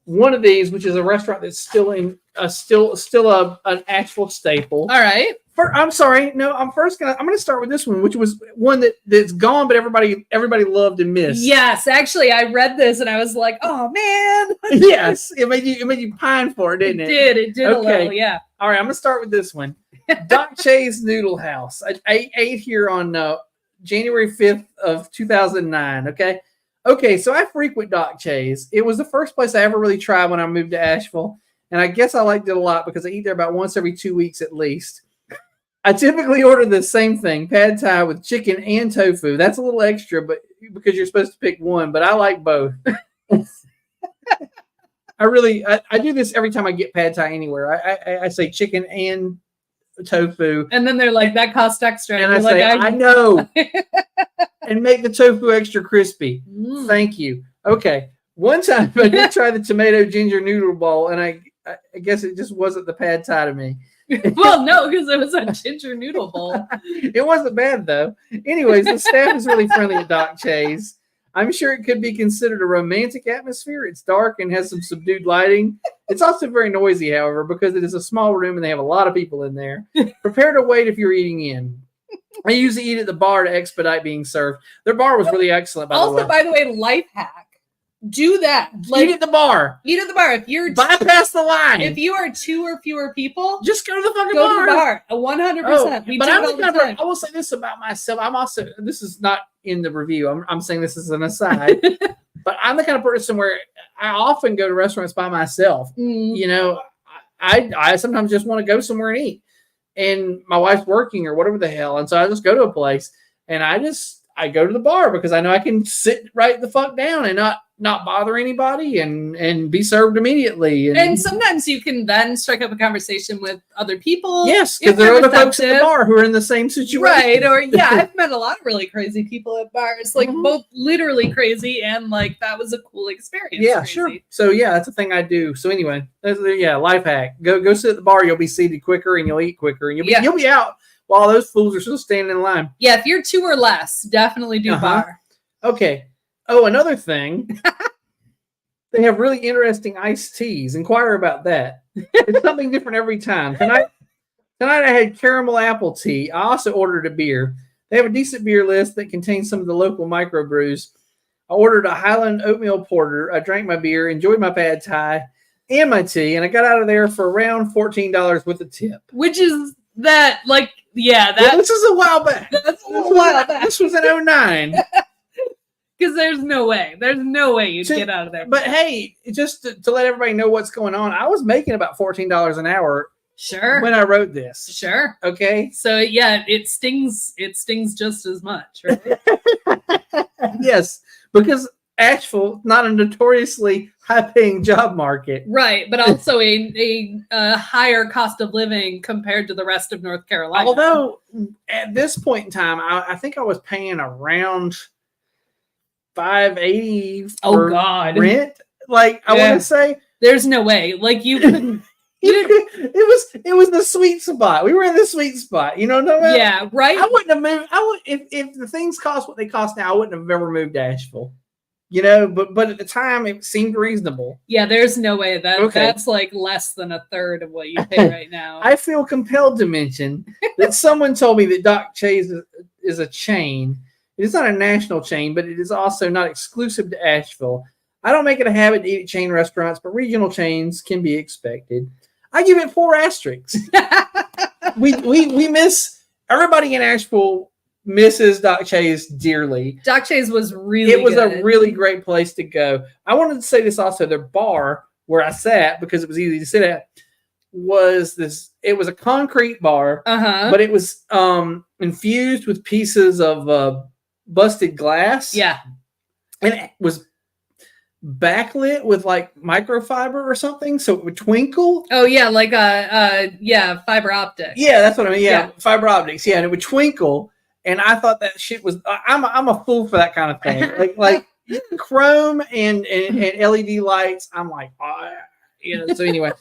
Speaker 2: one of these, which is a restaurant that's still an an actual staple.
Speaker 1: All right.
Speaker 2: I'm sorry. No, I'm gonna start with this one, which was one that's gone, but everybody loved and missed.
Speaker 1: Yes, actually, I read this and I was like, oh man.
Speaker 2: Yes, it made you pine for it, didn't it?
Speaker 1: It did a little, yeah.
Speaker 2: All right, I'm gonna start with this one. Doc Che's Noodle House. I ate here on January 5th of 2009. Okay, so I frequent Doc Che's. It was the first place I ever really tried when I moved to Asheville, and I guess I liked it a lot because I eat there about once every 2 weeks at least. I typically order the same thing, pad thai with chicken and tofu. That's a little extra, but because you're supposed to pick one, but I like both. I do this every time I get pad thai anywhere. I say chicken and tofu,
Speaker 1: and then they're like, that costs extra,
Speaker 2: and I say, I know, and make the tofu extra crispy. Thank you. Okay, one time I did try the tomato ginger noodle bowl, and I guess it just wasn't the pad thai to me.
Speaker 1: Well, no, because it was a ginger noodle bowl.
Speaker 2: It wasn't bad though. Anyways, the staff is really friendly at Doc Che's. I'm sure it could be considered a romantic atmosphere. It's dark and has some subdued lighting. It's also very noisy, however, because it is a small room and they have a lot of people in there. Prepare to wait if you're eating in. I usually eat at the bar to expedite being served. Their bar was really excellent, by the way.
Speaker 1: Also, by the way, life hack. Do that.
Speaker 2: Eat at the bar.
Speaker 1: Eat at the bar. If you're
Speaker 2: bypass the line.
Speaker 1: If you are 2 or fewer people,
Speaker 2: just go to the fucking
Speaker 1: bar.
Speaker 2: Go to
Speaker 1: the bar. 100%.
Speaker 2: But I'm the kind of, I will say this about myself. I'm also, this is not in the review. I'm saying this as an aside. But I'm the kind of person where I often go to restaurants by myself. You know, I sometimes just want to go somewhere and eat. And my wife's working or whatever the hell. And so I just go to a place and I go to the bar because I know I can sit right the fuck down and not bother anybody and be served immediately.
Speaker 1: And sometimes you can then strike up a conversation with other people.
Speaker 2: Yes, because there are other folks at the bar who are in the same situation.
Speaker 1: Right. Or I've met a lot of really crazy people at bars, like both literally crazy and like that was a cool experience.
Speaker 2: Yeah,
Speaker 1: crazy.
Speaker 2: sure. So that's a thing I do. So anyway, life hack. Go sit at the bar, you'll be seated quicker and you'll eat quicker and you'll be out while those fools are still standing in line.
Speaker 1: Yeah, if you're 2 or less, definitely do bar.
Speaker 2: Okay. Oh, another thing. They have really interesting iced teas. Inquire about that. It's something different every time. Tonight I had caramel apple tea. I also ordered a beer. They have a decent beer list that contains some of the local microbrews. I ordered a Highland oatmeal porter. I drank my beer, enjoyed my pad thai and my tea, and I got out of there for around $14 with a tip.
Speaker 1: Which is that, like,
Speaker 2: this is a while back.
Speaker 1: That's a little while back.
Speaker 2: This was in 2009.
Speaker 1: Because there's no way you'd get out of there.
Speaker 2: But hey, just to let everybody know what's going on, I was making about $14 an hour
Speaker 1: Sure.
Speaker 2: when I wrote this.
Speaker 1: Sure.
Speaker 2: Okay.
Speaker 1: So yeah, it stings. It stings just as much, right?
Speaker 2: Yes, because Asheville, not a notoriously high-paying job market.
Speaker 1: Right, but also a higher cost of living compared to the rest of North Carolina.
Speaker 2: Although at this point in time, I think I was paying around $580
Speaker 1: Oh,
Speaker 2: for
Speaker 1: God.
Speaker 2: rent. Like I
Speaker 1: Yeah.
Speaker 2: want to say,
Speaker 1: There's no way. Like you couldn't.
Speaker 2: it was the sweet spot. We were in the sweet spot. You know what I'm talking about?
Speaker 1: Yeah, right.
Speaker 2: I wouldn't have moved. I would if the things cost what they cost now. I wouldn't have ever moved to Asheville. You know, but at the time it seemed reasonable.
Speaker 1: Yeah, there's no way that
Speaker 2: Okay.
Speaker 1: that's like less than a third of what you pay right now.
Speaker 2: I feel compelled to mention that someone told me that Doc Chase is a chain. It is not a national chain, but it is also not exclusive to Asheville. I don't make it a habit to eat at chain restaurants, but regional chains can be expected. I give it 4 asterisks. we miss everybody in Asheville misses Doc Chase dearly.
Speaker 1: Doc Chase was really
Speaker 2: It was
Speaker 1: good.
Speaker 2: a really great place to go. I wanted to say this also. Their bar where I sat, because it was easy to sit at, was this. It was a concrete bar,
Speaker 1: Uh-huh.
Speaker 2: but it was infused with pieces of busted glass.
Speaker 1: Yeah.
Speaker 2: And it was backlit with like microfiber or something, so it would twinkle.
Speaker 1: Oh yeah, like fiber optic.
Speaker 2: Yeah, that's what I mean. Yeah,
Speaker 1: Yeah.
Speaker 2: fiber optics. Yeah, and it would twinkle. And I thought that shit was. I'm a fool for that kind of thing. Like chrome and LED lights. I'm like, oh, you know. So anyway,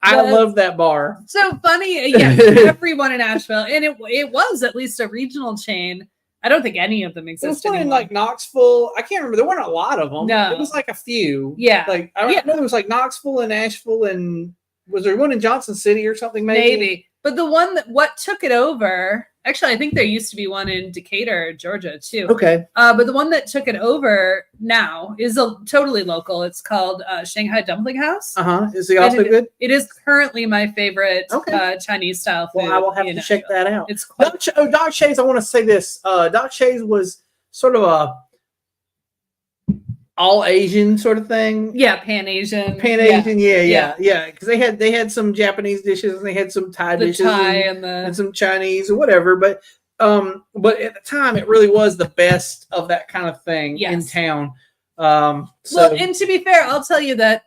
Speaker 2: I
Speaker 1: That's-
Speaker 2: love that bar.
Speaker 1: So funny. Yeah, everyone in Asheville, and it was at least a regional chain. I don't think any of them
Speaker 2: It was
Speaker 1: exist
Speaker 2: one in
Speaker 1: anymore.
Speaker 2: like Knoxville. I can't remember. There weren't a lot of them.
Speaker 1: No.
Speaker 2: It was like a few.
Speaker 1: Yeah.
Speaker 2: Like I
Speaker 1: Yeah.
Speaker 2: know there was like Knoxville and Asheville, and was there one in Johnson City or something?
Speaker 1: Maybe. But the one what took it over, actually, I think there used to be one in Decatur, Georgia, too.
Speaker 2: Okay.
Speaker 1: But the one that took it over now is totally local. It's called Shanghai Dumpling House.
Speaker 2: Is he also
Speaker 1: And
Speaker 2: good?
Speaker 1: It is currently my favorite
Speaker 2: Okay.
Speaker 1: Chinese style food.
Speaker 2: Well, I will have
Speaker 1: in
Speaker 2: to check
Speaker 1: Asheville.
Speaker 2: that out.
Speaker 1: It's quite
Speaker 2: Doc Chase, I want to say this. Doc Chase was sort of a all Asian sort of thing.
Speaker 1: Pan Asian.
Speaker 2: Pan Asian,
Speaker 1: Yeah.
Speaker 2: yeah. Because they had some Japanese dishes and they had some Thai
Speaker 1: The
Speaker 2: dishes
Speaker 1: Thai
Speaker 2: and
Speaker 1: and
Speaker 2: some Chinese or whatever. But at the time, it really was the best of that kind of thing in
Speaker 1: Yes.
Speaker 2: town.
Speaker 1: well, and to be fair, I'll tell you that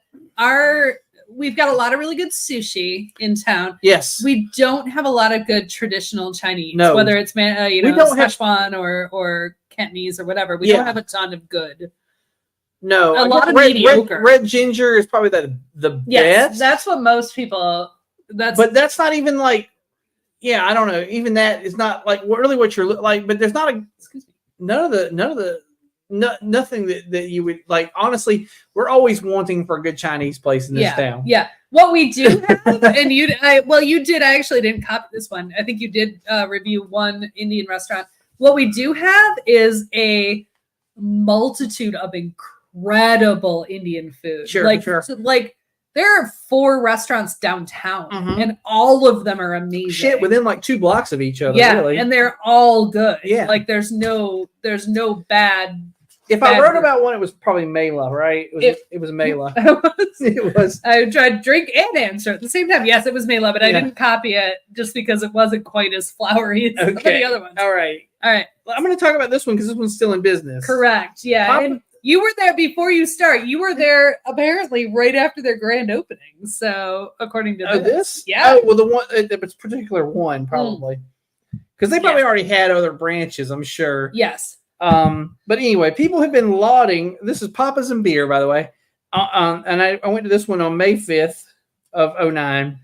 Speaker 1: we've got a lot of really good sushi in town.
Speaker 2: yes,
Speaker 1: We don't have a lot of good traditional Chinese,
Speaker 2: No.
Speaker 1: whether it's
Speaker 2: We don't have-
Speaker 1: Szechuan or Cantonese or whatever. We
Speaker 2: Yeah.
Speaker 1: don't have a ton of good.
Speaker 2: no,
Speaker 1: a
Speaker 2: I
Speaker 1: lot
Speaker 2: guess
Speaker 1: of
Speaker 2: red,
Speaker 1: mediocre.
Speaker 2: Red ginger is probably the
Speaker 1: Yes,
Speaker 2: best.
Speaker 1: that's what most people.
Speaker 2: But that's not even like, yeah, I don't know. Even that is not like really what you're like. But there's not
Speaker 1: excuse me.
Speaker 2: nothing that you would like. Honestly, we're always wanting for a good Chinese place in this town.
Speaker 1: Yeah. What we do have, and you did. I actually didn't copy this one. I think you did review one Indian restaurant. What we do have is a multitude of incredible Indian food.
Speaker 2: Sure,
Speaker 1: like,
Speaker 2: sure.
Speaker 1: so, like there are 4 restaurants downtown,
Speaker 2: Mhm.
Speaker 1: and all of them are amazing.
Speaker 2: Shit, within like 2 blocks of each other.
Speaker 1: yeah,
Speaker 2: really.
Speaker 1: and they're all good.
Speaker 2: Yeah.
Speaker 1: like there's no bad.
Speaker 2: If I
Speaker 1: bad
Speaker 2: wrote
Speaker 1: food.
Speaker 2: about one, it was probably Mela, right? It was Mela. It was.
Speaker 1: I tried to drink and answer at the same time. Yes, it was Mela, but I
Speaker 2: Yeah.
Speaker 1: didn't copy it just because it wasn't quite as flowery as some of
Speaker 2: Okay.
Speaker 1: the other ones.
Speaker 2: All right.
Speaker 1: All right,
Speaker 2: I'm going to talk about this one because this one's still in business.
Speaker 1: correct. Yeah,
Speaker 2: Papa-
Speaker 1: and you were there before you start. You were there apparently right after their grand opening. So according to
Speaker 2: Oh, this?
Speaker 1: yeah.
Speaker 2: Oh, well, the one, this particular one, probably. Because they probably already had other branches, I'm sure.
Speaker 1: Yes.
Speaker 2: But anyway, people have been lauding. This is Papa's and Beer, by the way. And I went to this one on May 5th of 2009.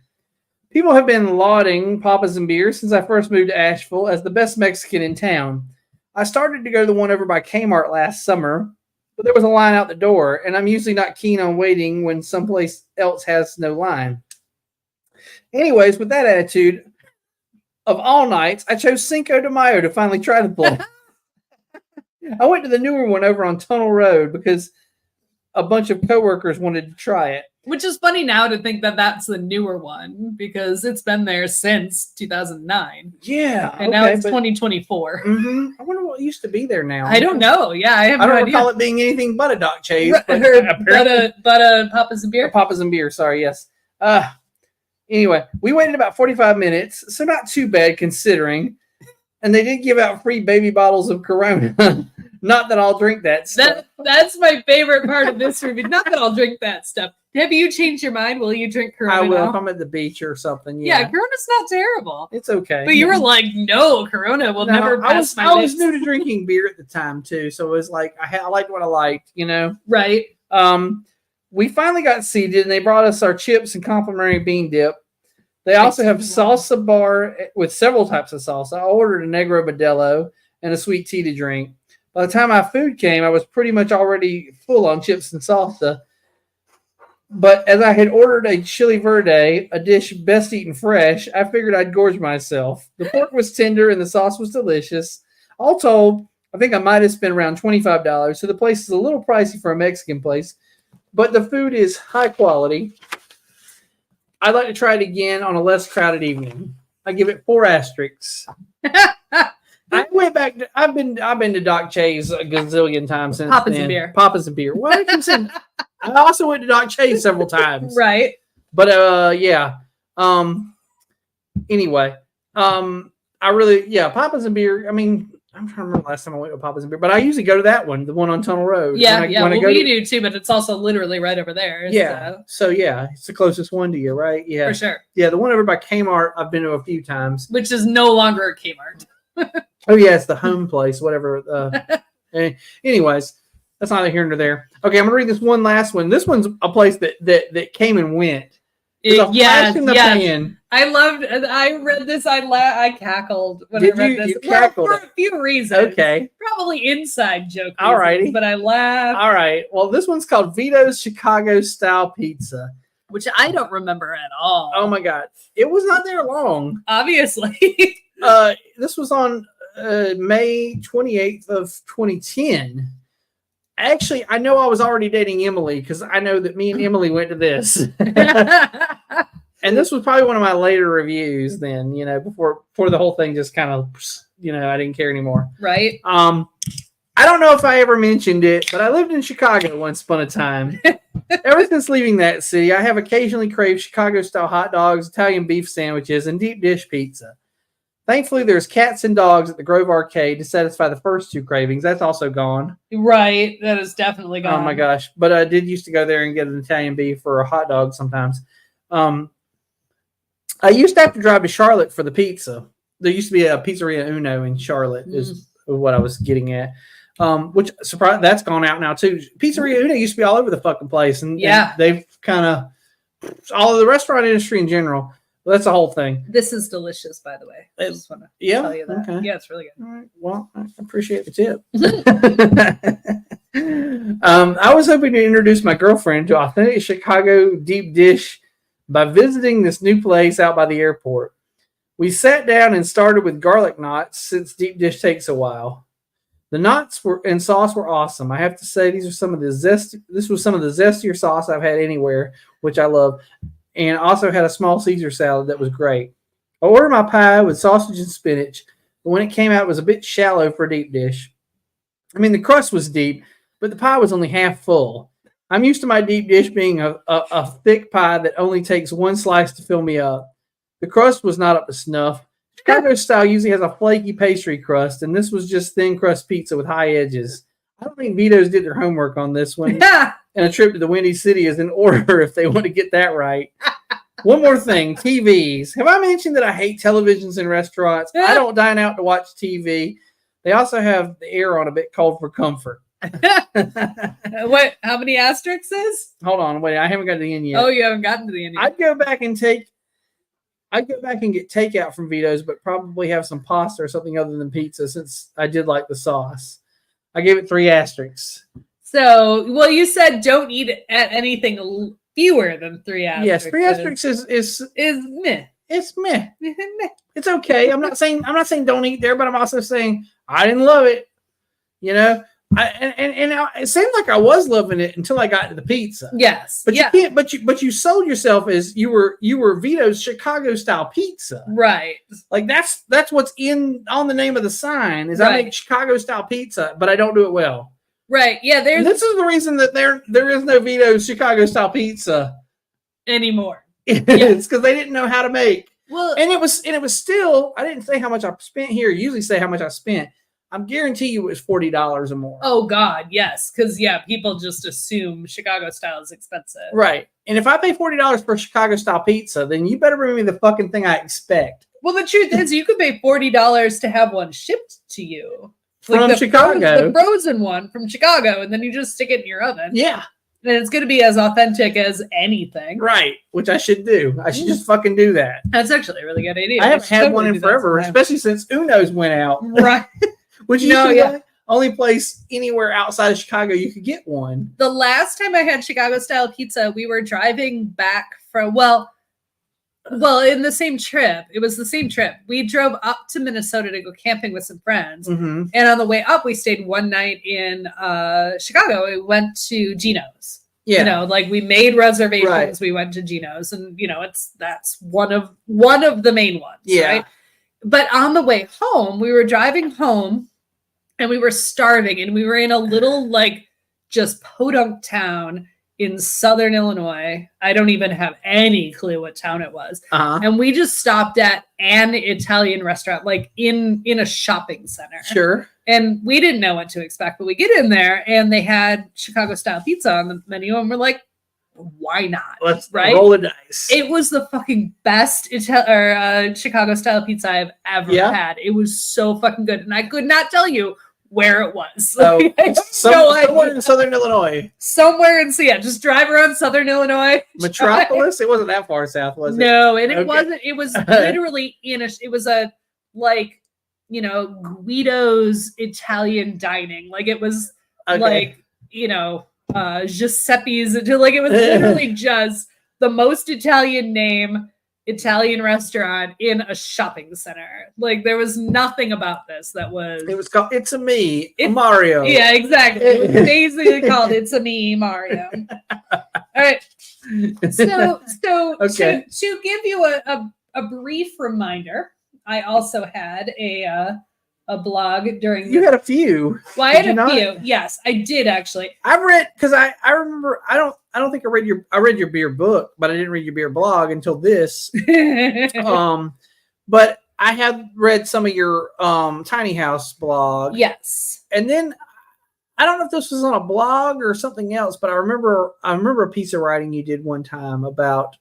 Speaker 2: People have been lauding Papa's and Beer since I first moved to Asheville as the best Mexican in town. I started to go to the one over by Kmart last summer, but there was a line out the door, and I'm usually not keen on waiting when someplace else has no line. Anyways, with that attitude, of all nights, I chose Cinco de Mayo to finally try the place. I went to the newer one over on Tunnel Road because a bunch of coworkers wanted to try it.
Speaker 1: Which is funny now to think that that's the newer one because it's been there since 2009.
Speaker 2: Yeah.
Speaker 1: And now it's 2024.
Speaker 2: I wonder what used to be there now.
Speaker 1: I don't know. Yeah, I have
Speaker 2: I
Speaker 1: no
Speaker 2: don't
Speaker 1: idea.
Speaker 2: recall it being anything but a Doc Chase.
Speaker 1: But
Speaker 2: But apparently,
Speaker 1: Papa's and Beer.
Speaker 2: Papa's and Beer. Sorry, yes. Anyway, we waited about 45 minutes, so not too bad considering. And they did give out free baby bottles of Corona. Not that I'll drink that stuff.
Speaker 1: That's my favorite part of this review. Not that I'll drink that stuff. Have you changed your mind? Will you drink Corona?
Speaker 2: I will
Speaker 1: now?
Speaker 2: if I'm at the beach or something.
Speaker 1: Yeah,
Speaker 2: Yeah,
Speaker 1: Corona's not terrible.
Speaker 2: it's okay.
Speaker 1: But you were like, no, Corona will never pass my
Speaker 2: I was
Speaker 1: lips.
Speaker 2: new to drinking beer at the time too, so it was like I liked what I liked, you know.
Speaker 1: Right.
Speaker 2: We finally got seated, and they brought us our chips and complimentary bean dip. They also have salsa bar with several types of salsa. I ordered a Negro Modelo and a sweet tea to drink. By the time my food came, I was pretty much already full on chips and salsa. But as I had ordered a chili verde, a dish best eaten fresh, I figured I'd gorge myself. The pork was tender and the sauce was delicious. All told, I think I might have spent around $25, so the place is a little pricey for a Mexican place, but the food is high quality. I'd like to try it again on a less crowded evening. I give it 4 asterisks. I went back. I've been to Doc Chay's a gazillion times since
Speaker 1: Papa's
Speaker 2: then.
Speaker 1: and beer.
Speaker 2: Papa's and beer. Well, I also went to Doc Chay's several times.
Speaker 1: Right.
Speaker 2: But yeah. Anyway, I really Papa's and beer. I mean, I'm trying to remember the last time I went to Papa's and beer, but I usually go to that one, the one on Tunnel Road.
Speaker 1: Yeah, we do too, but it's also literally right over there.
Speaker 2: Yeah. So yeah, it's the closest one to you, right? Yeah.
Speaker 1: For sure.
Speaker 2: Yeah, the one over by Kmart, I've been to a few times.
Speaker 1: Which is no longer a Kmart.
Speaker 2: Oh yeah, it's the home place, whatever. Anyways, that's neither here nor there. Okay, I'm gonna read this one last one. This one's a place that came and went. It's a flash in the pan.
Speaker 1: I loved. I read this. I cackled when
Speaker 2: Did
Speaker 1: I read
Speaker 2: you?
Speaker 1: this.
Speaker 2: You cackled
Speaker 1: for a few reasons.
Speaker 2: Okay.
Speaker 1: Probably inside joke.
Speaker 2: All righty.
Speaker 1: reasons, but I laughed.
Speaker 2: All right. Well, this one's called Vito's Chicago Style Pizza,
Speaker 1: which I don't remember at all.
Speaker 2: Oh my God, it was not there long.
Speaker 1: Obviously.
Speaker 2: This was on May 28th of 2010. Actually, I know I was already dating Emily because I know that me and Emily went to this. And this was probably one of my later reviews then, you know, before the whole thing just kind of, you know, I didn't care anymore.
Speaker 1: Right.
Speaker 2: I don't know if I ever mentioned it, but I lived in Chicago once upon a time. Ever since leaving that city, I have occasionally craved Chicago-style hot dogs, Italian beef sandwiches, and deep dish pizza. Thankfully, there's cats and dogs at the Grove Arcade to satisfy the first 2 cravings. That's also gone.
Speaker 1: Right. That is definitely gone.
Speaker 2: Oh, my gosh. But I did used to go there and get an Italian beef or a hot dog sometimes. I used to have to drive to Charlotte for the pizza. There used to be a Pizzeria Uno in Charlotte is what I was getting at. Which, surprise, that's gone out now, too. Pizzeria Uno used to be all over the fucking place. And they've kind of, all of the restaurant industry in general. That's the whole thing.
Speaker 1: This is delicious, by the way. I just want to tell you that.
Speaker 2: Okay.
Speaker 1: Yeah, it's really good.
Speaker 2: All right. Well, I appreciate the tip. I was hoping to introduce my girlfriend to authentic Chicago deep dish by visiting this new place out by the airport. We sat down and started with garlic knots since deep dish takes a while. The knots and sauce were awesome. I have to say this was some of the zestier sauce I've had anywhere, which I love. And also had a small Caesar salad that was great. I ordered my pie with sausage and spinach, but when it came out, it was a bit shallow for a deep dish. I mean, the crust was deep, but the pie was only half full. I'm used to my deep dish being a thick pie that only takes 1 slice to fill me up. The crust was not up to snuff. Chicago style usually has a flaky pastry crust, and this was just thin crust pizza with high edges. I don't think Vito's did their homework on this one. And a trip to the Windy City is in order if they want to get that right. One more thing, TVs. Have I mentioned that I hate televisions in restaurants? I don't dine out to watch TV. They also have the air on a bit cold for comfort.
Speaker 1: What? How many asterisks is?
Speaker 2: Hold on, wait. I haven't got to the end yet.
Speaker 1: Oh, you haven't gotten to the end yet.
Speaker 2: I'd go back and get takeout from Vito's, but probably have some pasta or something other than pizza since I did like the sauce. I gave it 3 asterisks.
Speaker 1: So, well, you said don't eat at anything fewer than 3 asterisks.
Speaker 2: Yes, 3 asterisks is
Speaker 1: meh.
Speaker 2: It's meh. It's okay. I'm not saying don't eat there, but I'm also saying I didn't love it. You know, it seemed like I was loving it until I got to the pizza.
Speaker 1: Yes,
Speaker 2: but you can't. But you sold yourself as you were Vito's Chicago style pizza,
Speaker 1: right?
Speaker 2: Like that's what's on the name of the sign is I make Chicago style pizza, but I don't do it well.
Speaker 1: Right. Yeah.
Speaker 2: This is the reason that there is no Vito's Chicago style pizza
Speaker 1: anymore.
Speaker 2: It's because they didn't know how to make.
Speaker 1: Well,
Speaker 2: And it was still, I didn't say how much I spent here. I usually say how much I spent. I'm guarantee you it was $40 or more.
Speaker 1: oh God, yes, because people just assume Chicago style is expensive.
Speaker 2: Right. And if I pay $40 for Chicago style pizza, then you better bring me the fucking thing I expect.
Speaker 1: Well, the truth is, you could pay $40 to have one shipped to you
Speaker 2: From
Speaker 1: the
Speaker 2: Chicago.
Speaker 1: the frozen one from Chicago, and then you just stick it in your oven.
Speaker 2: Yeah.
Speaker 1: And it's going to be as authentic as anything.
Speaker 2: Right. Which I should do. I should just fucking do that.
Speaker 1: That's actually a really good idea.
Speaker 2: I haven't
Speaker 1: We should
Speaker 2: had one
Speaker 1: totally
Speaker 2: in
Speaker 1: do that
Speaker 2: forever,
Speaker 1: sometime.
Speaker 2: especially since Uno's went out.
Speaker 1: Right.
Speaker 2: Which is
Speaker 1: No, yeah.
Speaker 2: the only place anywhere outside of Chicago you could get one.
Speaker 1: The last time I had Chicago style pizza, we were driving back from in the same trip. It was the same trip. We drove up to Minnesota to go camping with some friends.
Speaker 2: Mm-hmm.
Speaker 1: And on the way up, we stayed one night in Chicago. We went to Gino's.
Speaker 2: Yeah.
Speaker 1: We made reservations.
Speaker 2: Right.
Speaker 1: We went to Gino's, and that's one of the main ones.
Speaker 2: Yeah.
Speaker 1: Right? But on the way home, we were driving home, and we were starving, and we were in a little just podunk town in southern Illinois. I don't even have any clue what town it was.
Speaker 2: Uh-huh.
Speaker 1: And we just stopped at an Italian restaurant, in a shopping center.
Speaker 2: Sure.
Speaker 1: And we didn't know what to expect, but we get in there and they had Chicago style pizza on the menu, and we're like, why not?
Speaker 2: Let's
Speaker 1: right?
Speaker 2: roll the dice.
Speaker 1: It was the fucking best Chicago style pizza I've ever had. It was so fucking good. And I could not tell you where it was.
Speaker 2: So somewhere in southern Illinois.
Speaker 1: Somewhere in just drive around southern Illinois.
Speaker 2: Metropolis? It wasn't that far south, was it?
Speaker 1: No, and it
Speaker 2: Okay.
Speaker 1: wasn't. It was literally it was a Guido's Italian dining. It was
Speaker 2: Okay.
Speaker 1: Giuseppe's. It was literally just the most Italian name Italian restaurant in a shopping center. There was nothing about this that was.
Speaker 2: It was called It's a Me, Mario.
Speaker 1: Yeah, exactly. It was basically called It's a Me, Mario. All right. So
Speaker 2: Okay.
Speaker 1: to give you a brief reminder, I also had a blog during.
Speaker 2: You had a few.
Speaker 1: Well, I
Speaker 2: Did
Speaker 1: had
Speaker 2: you
Speaker 1: a
Speaker 2: not?
Speaker 1: few. Yes, I did actually.
Speaker 2: I've read because I remember I don't think I read your beer book, but I didn't read your beer blog until this. But I had read some of your Tiny House blog.
Speaker 1: Yes.
Speaker 2: And then I don't know if this was on a blog or something else, but I remember a piece of writing you did one time about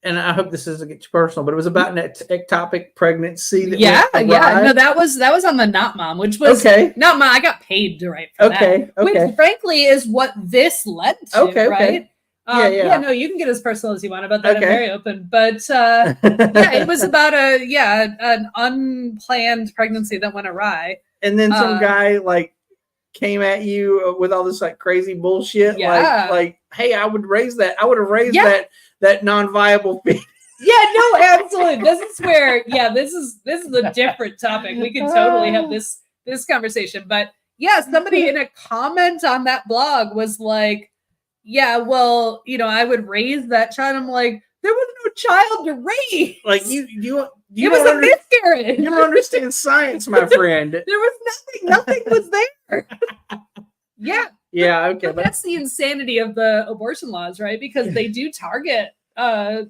Speaker 2: and I hope this doesn't get too personal, but it was about an ectopic pregnancy.
Speaker 1: Yeah. No, that was on the Not Mom, which was
Speaker 2: okay.
Speaker 1: Not Mom. I got paid to write for that.
Speaker 2: Okay.
Speaker 1: Which, frankly, is what this led to.
Speaker 2: Okay.
Speaker 1: Right?
Speaker 2: Yeah.
Speaker 1: No, you can get as personal as you want about that.
Speaker 2: Okay.
Speaker 1: I'm very open. But it was about an unplanned pregnancy that went awry.
Speaker 2: And then some guy came at you with all this crazy bullshit.
Speaker 1: Yeah.
Speaker 2: Like, hey, I would have raised that non-viable feed.
Speaker 1: Yeah, no, absolutely. This is where, this is a different topic. We could totally have this conversation. But yeah, somebody in a comment on that blog was like, yeah, well, I would raise that child. I'm like, there was no child to raise.
Speaker 2: You
Speaker 1: it was a miscarriage.
Speaker 2: You don't understand science, my friend.
Speaker 1: There was nothing was there. Yeah.
Speaker 2: Yeah, okay.
Speaker 1: But that's the insanity of the abortion laws, right? Because they do target this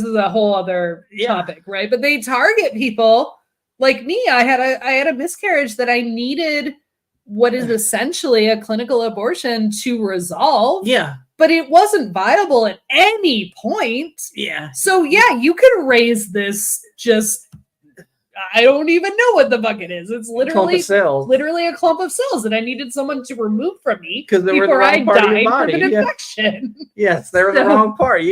Speaker 1: is a whole other topic, right? But they target people like me. I had a miscarriage that I needed what is essentially a clinical abortion to resolve.
Speaker 2: Yeah.
Speaker 1: But it wasn't viable at any point.
Speaker 2: Yeah.
Speaker 1: So you can raise this just I don't even know what the fuck it is. It's literally a clump of cells that I needed someone to remove from me
Speaker 2: because they were the wrong part of your body.
Speaker 1: From an infection.
Speaker 2: Yes, they were the wrong part.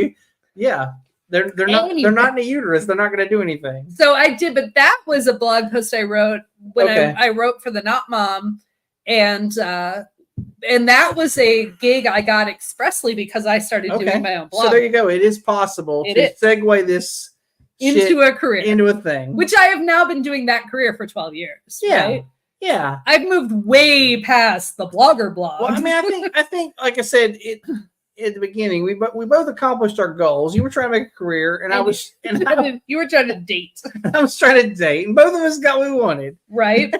Speaker 2: They're not in the uterus. They're not going to do anything.
Speaker 1: So I did, but that was a blog post I wrote when I wrote for the Not Mom, and that was a gig I got expressly because I started doing my own blog.
Speaker 2: So there you go. It is possible to segue this
Speaker 1: into a career,
Speaker 2: into a thing,
Speaker 1: which I have now been doing that career for 12 years.
Speaker 2: Yeah.
Speaker 1: Right?
Speaker 2: Yeah.
Speaker 1: I've moved way past the blogger blog.
Speaker 2: Well, I mean, I think, like I said, at the beginning, we both accomplished our goals. You were trying to make a career, and
Speaker 1: you were trying to date.
Speaker 2: I was trying to date, and both of us got what we wanted.
Speaker 1: Right.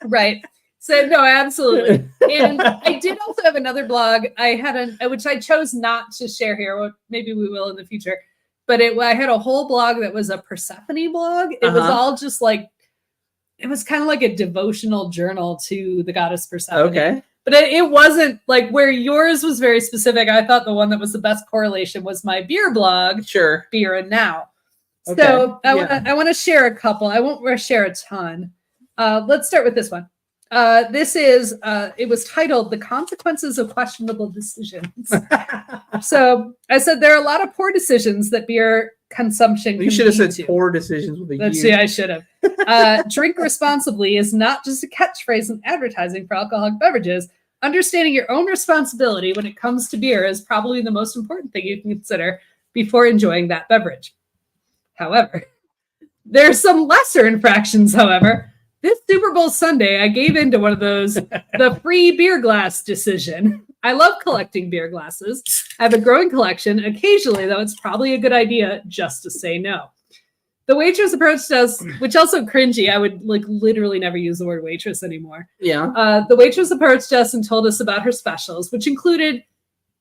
Speaker 1: Right. So no, absolutely. And I did also have another blog. I had which I chose not to share here. Well, maybe we will in the future. But I had a whole blog that was a Persephone blog. It was all just like, it was kind of like a devotional journal to the goddess Persephone.
Speaker 2: Okay.
Speaker 1: But it wasn't like where yours was very specific. I thought the one that was the best correlation was my beer blog.
Speaker 2: Sure.
Speaker 1: Beer and Now.
Speaker 2: Okay.
Speaker 1: So I want to share a couple. I won't share a ton. Let's start with this one. This is, it was titled The Consequences of Questionable Decisions. So I said there are a lot of poor decisions that beer consumption
Speaker 2: You should have said poor decisions with a
Speaker 1: Let's
Speaker 2: U.
Speaker 1: see, I should have. Drink responsibly is not just a catchphrase in advertising for alcoholic beverages. Understanding your own responsibility when it comes to beer is probably the most important thing you can consider before enjoying that beverage. However, there are some lesser infractions, however. This Super Bowl Sunday, I gave into one of those, the free beer glass decision. I love collecting beer glasses. I have a growing collection. Occasionally, though, it's probably a good idea just to say no. The waitress approached us, which also cringy. I would like literally never use the word waitress anymore.
Speaker 2: Yeah.
Speaker 1: The waitress approached us and told us about her specials, which included,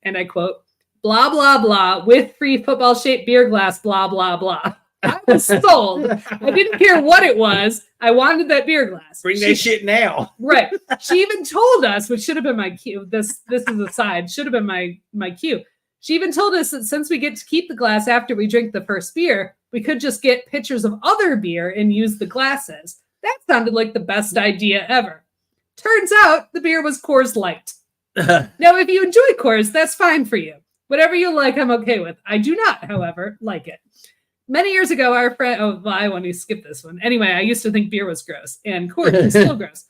Speaker 1: and I quote, blah, blah, blah, with free football-shaped beer glass, blah, blah, blah. I was sold. I didn't care what it was. I wanted that beer glass.
Speaker 2: Bring that shit now.
Speaker 1: Right. She even told us, which should have been my cue. This is a side. Should have been my cue. She even told us that since we get to keep the glass after we drink the first beer, we could just get pictures of other beer and use the glasses. That sounded like the best idea ever. Turns out the beer was Coors Light. Now, if you enjoy Coors, that's fine for you. Whatever you like, I'm okay with. I do not, however, like it. Many years ago, our friend, I want to skip this one. Anyway, I used to think beer was gross, and Coors is still gross.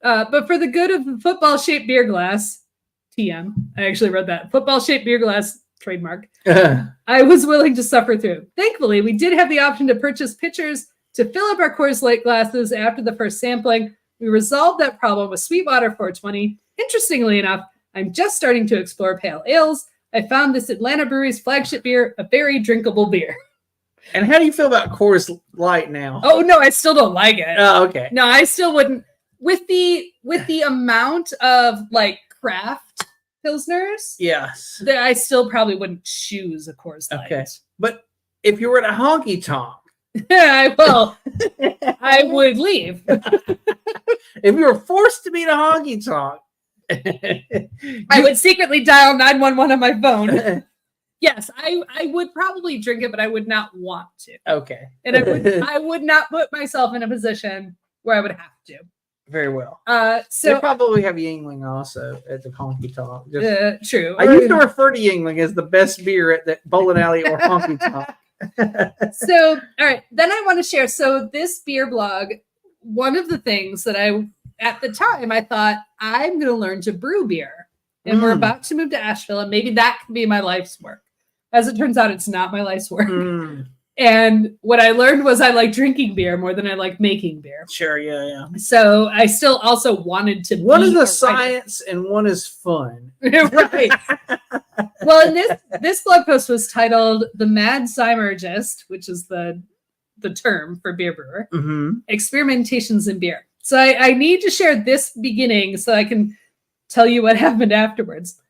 Speaker 1: But for the good of the football-shaped beer glass, TM, I actually read that, football-shaped beer glass, trademark, I was willing to suffer through. Thankfully, we did have the option to purchase pitchers to fill up our Coors Light glasses after the first sampling. We resolved that problem with Sweetwater 420. Interestingly enough, I'm just starting to explore pale ales. I found this Atlanta brewery's flagship beer a very drinkable beer.
Speaker 2: And how do you feel about Coors Light now?
Speaker 1: Oh no, I still don't like it.
Speaker 2: Oh, okay.
Speaker 1: No, I still wouldn't. With the amount of like craft pilsners,
Speaker 2: Yes.
Speaker 1: I still probably wouldn't choose a Coors Light.
Speaker 2: Okay. But if you were at a honky tonk,
Speaker 1: I would leave.
Speaker 2: if you were forced to be at a honky tonk,
Speaker 1: I would secretly dial 911 on my phone. Yes, I would probably drink it, but I would not want to.
Speaker 2: Okay.
Speaker 1: And I would not put myself in a position where I would have to.
Speaker 2: Very well.
Speaker 1: So
Speaker 2: they probably have Yingling also at the honky tonk.
Speaker 1: True.
Speaker 2: I used to refer to Yingling as the best beer at the bowling alley or honky tonk.
Speaker 1: So, all right. Then I want to share. So this beer blog, one of the things that at the time, I thought I'm going to learn to brew beer. And we're about to move to Asheville, and maybe that can be my life's work. As it turns out, it's not my life's work. And what I learned was I like drinking beer more than I like making beer.
Speaker 2: Sure, yeah.
Speaker 1: So I still also wanted to.
Speaker 2: One is a science and one is fun.
Speaker 1: Right. Well, and this blog post was titled "The Mad Zymurgist," which is the term for beer brewer. Experimentations in beer. So I need to share this beginning so I can tell you what happened afterwards.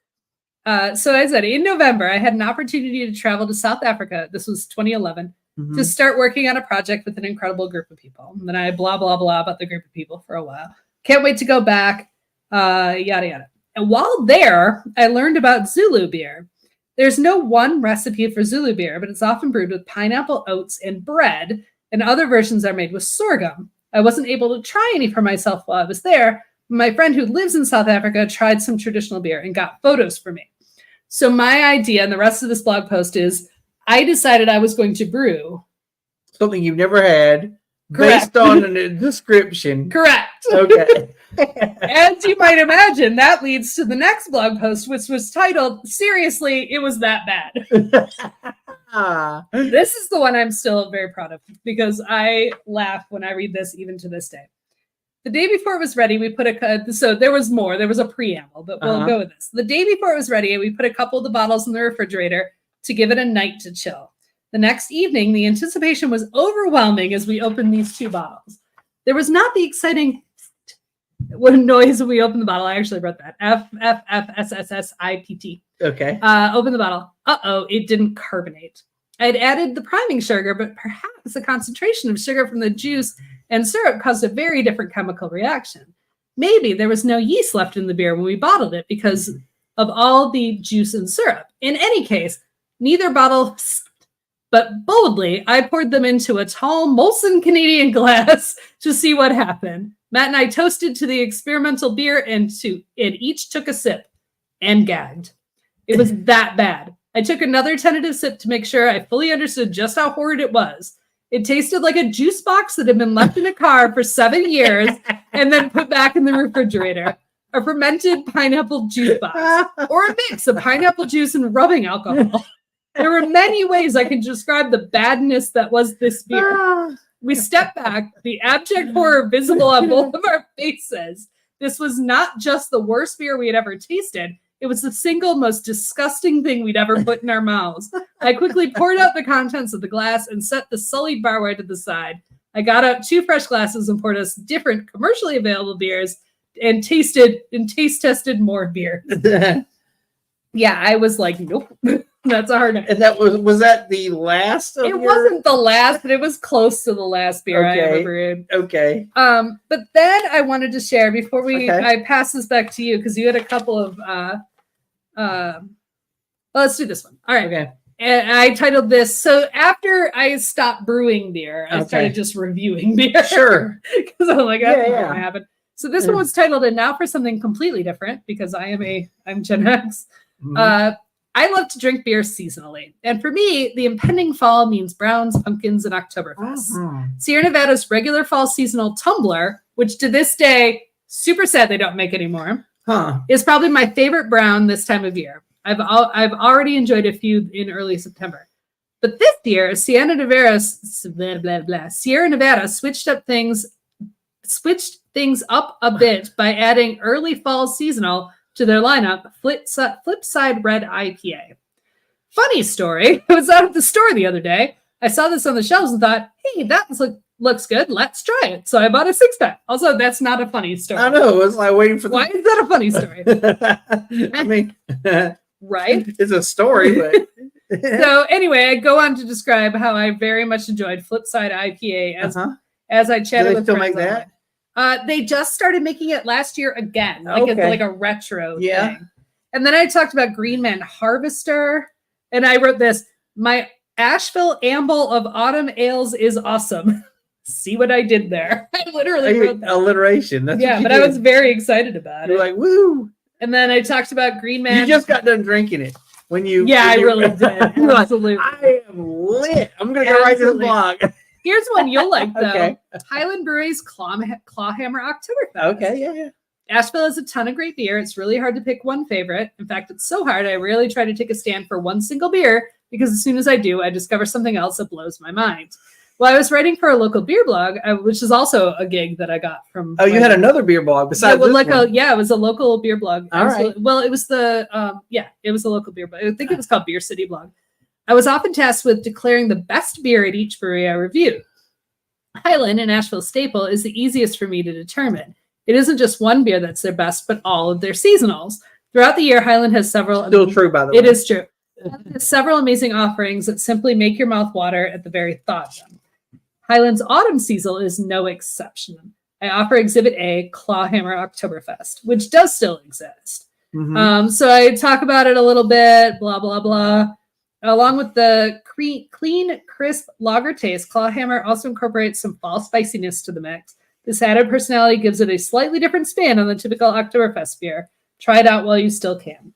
Speaker 1: So I said, in November, I had an opportunity to travel to South Africa. This was 2011, to start working on a project with an incredible group of people. And then I blah, blah, blah about the group of people for a while. Can't wait to go back, yada, yada. And while there, I learned about Zulu beer. There's no one recipe for Zulu beer, but it's often brewed with pineapple, oats, and bread. And other versions are made with sorghum. I wasn't able to try any for myself while I was there. My friend who lives in South Africa tried some traditional beer and got photos for me. So my idea, and the rest of this blog post is, I decided I was going to brew
Speaker 2: something you've never had.
Speaker 1: Correct.
Speaker 2: Based on a description.
Speaker 1: Correct.
Speaker 2: Okay.
Speaker 1: As you might imagine, that leads to the next blog post, which was titled, "Seriously, it was that bad." This is the one I'm still very proud of because I laugh when I read this even to this day. The day before it was ready, we put so there was more. There was a preamble, but we'll go with this. The day before it was ready, we put a couple of the bottles in the refrigerator to give it a night to chill. The next evening, the anticipation was overwhelming as we opened these two bottles. There was not the exciting what noise when we open the bottle. I actually wrote that. FFFSSSIPT.
Speaker 2: Okay.
Speaker 1: Open the bottle. It didn't carbonate. I had added the priming sugar, but perhaps the concentration of sugar from the juice and syrup caused a very different chemical reaction. Maybe there was no yeast left in the beer when we bottled it because of all the juice and syrup. In any case, neither bottle, but boldly, I poured them into a tall Molson Canadian glass to see what happened. Matt and I toasted to the experimental beer and each took a sip and gagged. It was that bad. I took another tentative sip to make sure I fully understood just how horrid it was. It tasted like a juice box that had been left in a car for 7 years and then put back in the refrigerator. A fermented pineapple juice box, or a mix of pineapple juice and rubbing alcohol. There were many ways I could describe the badness that was this beer. We stepped back, the abject horror visible on both of our faces. This was not just the worst beer we had ever tasted. It was the single most disgusting thing we'd ever put in our mouths. I quickly poured out the contents of the glass and set the sullied barware to the side. I got out 2 fresh glasses and poured us different commercially available beers and taste tested more beer. Yeah, I was like, nope, that's a hard one.
Speaker 2: And that was that the last?
Speaker 1: It wasn't the last, but it was close to the last beer I ever brewed.
Speaker 2: Okay.
Speaker 1: But then I wanted to share before I pass this back to you because you had a couple of. Well, let's do this one. All right.
Speaker 2: Okay.
Speaker 1: And I titled this. So after I stopped brewing beer, I started just reviewing beer.
Speaker 2: Sure.
Speaker 1: Because I'm like, that's not what happened. So this one was titled, and now for something completely different because I'm Gen X. Mm-hmm. I love to drink beer seasonally. And for me, the impending fall means browns, pumpkins, and Oktoberfest. Sierra Nevada's regular fall seasonal tumbler, which to this day, super sad they don't make anymore, is probably my favorite brown this time of year. I've already enjoyed a few in early September. But this year, Sierra Nevada switched things up a bit by adding early fall seasonal to their lineup, Flipside Red IPA. Funny story, I was out at the store the other day. I saw this on the shelves and thought, hey, that looks good. Let's try it. So I bought a 6-pack. Also, that's not a funny story.
Speaker 2: I know. It was like waiting for
Speaker 1: Why is that a funny story?
Speaker 2: I mean,
Speaker 1: right?
Speaker 2: It's a story, but...
Speaker 1: So anyway, I go on to describe how I very much enjoyed Flipside IPA as I chatted with friends.
Speaker 2: Do they still make that?
Speaker 1: They just started making it last year again, like a retro thing. And then I talked about Green Man Harvester, and I wrote this: my Asheville Amble of autumn ales is awesome. See what I did there? I literally wrote that.
Speaker 2: Alliteration. That's
Speaker 1: but I was very excited about it.
Speaker 2: You're like, woo!
Speaker 1: And then I talked about Green Man.
Speaker 2: You just got done drinking it when you.
Speaker 1: Yeah, I really did. Absolutely.
Speaker 2: I am lit. I'm gonna go write this blog.
Speaker 1: Here's one you'll like, though.
Speaker 2: Okay.
Speaker 1: Highland Brewery's Clawhammer Oktoberfest.
Speaker 2: Okay, yeah.
Speaker 1: Asheville has a ton of great beer. It's really hard to pick one favorite. In fact, it's so hard, I rarely try to take a stand for one single beer because as soon as I do, I discover something else that blows my mind. Well, I was writing for a local beer blog, which is also a gig that I got from.
Speaker 2: Oh, you had another beer blog besides this one.
Speaker 1: It was a local beer blog.
Speaker 2: All right.
Speaker 1: Well, it was it was a local beer blog. I think it was called Beer City Blog. I was often tasked with declaring the best beer at each brewery I reviewed. Highland, an Asheville staple, is the easiest for me to determine. It isn't just one beer that's their best, but all of their seasonals. Throughout the year, Highland has several.
Speaker 2: Still true, by the way.
Speaker 1: It is true. It has several amazing offerings that simply make your mouth water at the very thought of them. Highland's autumn seasonal is no exception. I offer Exhibit A, Clawhammer Oktoberfest, which does still exist.
Speaker 2: Mm-hmm.
Speaker 1: So I talk about it a little bit, blah, blah, blah. Along with the clean, crisp lager taste, Clawhammer also incorporates some fall spiciness to the mix. This added personality gives it a slightly different spin on the typical Oktoberfest beer. Try it out while you still can.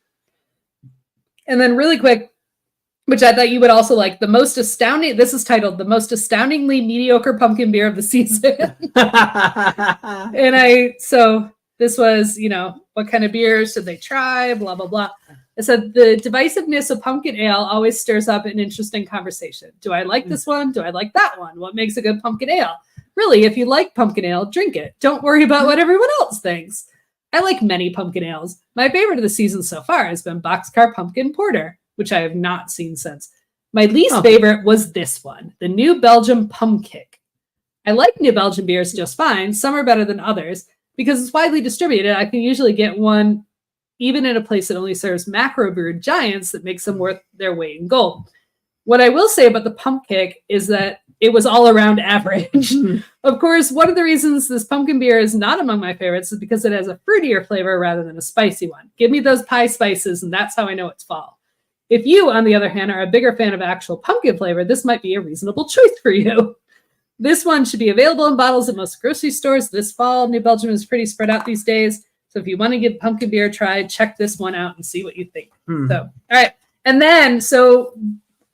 Speaker 1: And then really quick, which I thought you would also like, this is titled The Most Astoundingly Mediocre Pumpkin Beer of the Season. So this was, what kind of beers should they try, blah, blah, blah. It said the divisiveness of pumpkin ale always stirs up an interesting conversation. Do I like this one? Do I like that one? What makes a good pumpkin ale? Really, if you like pumpkin ale, drink it. Don't worry about what everyone else thinks. I like many pumpkin ales. My favorite of the season so far has been Boxcar Pumpkin Porter, which I have not seen since. My least favorite was this one, the New Belgium Pumkick. I like New Belgium beers just fine. Some are better than others. because it's widely distributed. I can usually get one even in a place that only serves macro brewed giants that makes them worth their weight in gold. What I will say about the pump kick is that it was all around average. Of course, one of the reasons this pumpkin beer is not among my favorites is because it has a fruitier flavor rather than a spicy one. Give me those pie spices, and that's how I know it's fall. If you, on the other hand, are a bigger fan of actual pumpkin flavor, this might be a reasonable choice for you. This one should be available in bottles at most grocery stores this fall. New Belgium is pretty spread out these days. So if you want to give pumpkin beer a try, check this one out and see what you think. So, all right. And then, so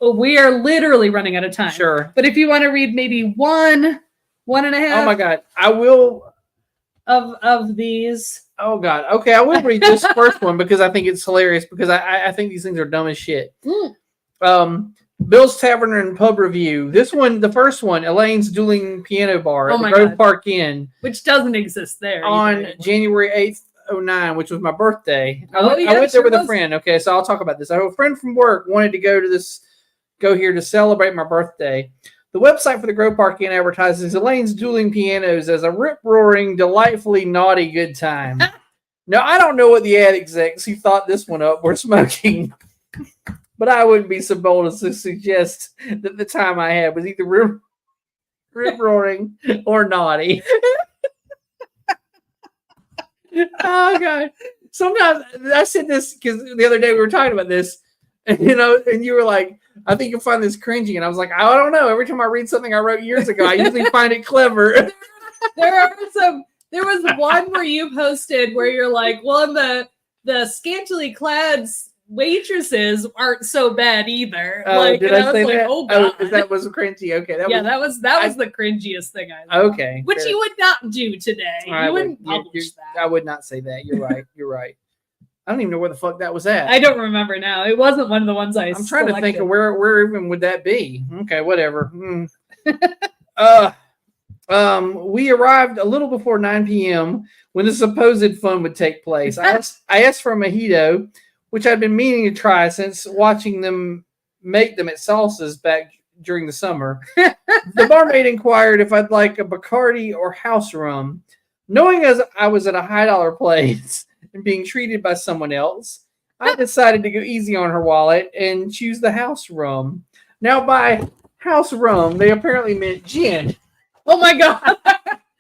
Speaker 1: we are literally running out of time.
Speaker 2: Sure.
Speaker 1: But if you want to read maybe one and a half.
Speaker 2: Oh my God. I will.
Speaker 1: Of these.
Speaker 2: Oh God. Okay. I will read this first one because I think it's hilarious because I think these things are dumb as shit. Bill's Tavern and Pub Review. This one, the first one, Elaine's Dueling Piano Bar at the Grove Park Inn.
Speaker 1: Which doesn't exist there.
Speaker 2: On January 8th, 2009, which was my birthday. I went there
Speaker 1: sure
Speaker 2: with a friend. Okay, so I'll talk about this. I have a friend from work wanted to go here to celebrate my birthday. The website for the Grove Park Inn advertises Elaine's Dueling Pianos as a rip-roaring, delightfully naughty good time. Now, I don't know what the ad execs who thought this one up were smoking. But I wouldn't be so bold as to suggest that the time I had was either rip-roaring or naughty. Oh, God. Sometimes I said this because the other day we were talking about this, and, and you were like, I think you'll find this cringy. And I was like, I don't know. Every time I read something I wrote years ago, I usually find it clever.
Speaker 1: There was one where you posted where you're like, well, the scantily clad waitresses aren't so bad either.
Speaker 2: Did I say that?
Speaker 1: Oh, God.
Speaker 2: That was cringy. Okay,
Speaker 1: that was the cringiest thing I saw.
Speaker 2: Okay,
Speaker 1: which you would not do today. You wouldn't publish that.
Speaker 2: I would not say that. You're right. You're right. I don't even know where the fuck that was at.
Speaker 1: I don't remember now. It wasn't one of the ones I'm
Speaker 2: trying to think of where even would that be. Okay, whatever. We arrived a little before 9 p.m. when the supposed fun would take place. I asked for a mojito, which I'd been meaning to try since watching them make them at Salsa's back during the summer. The barmaid inquired if I'd like a Bacardi or house rum. Knowing as I was at a high-dollar place and being treated by someone else, I decided to go easy on her wallet and choose the house rum. Now, by house rum, they apparently meant gin.
Speaker 1: Oh, my God.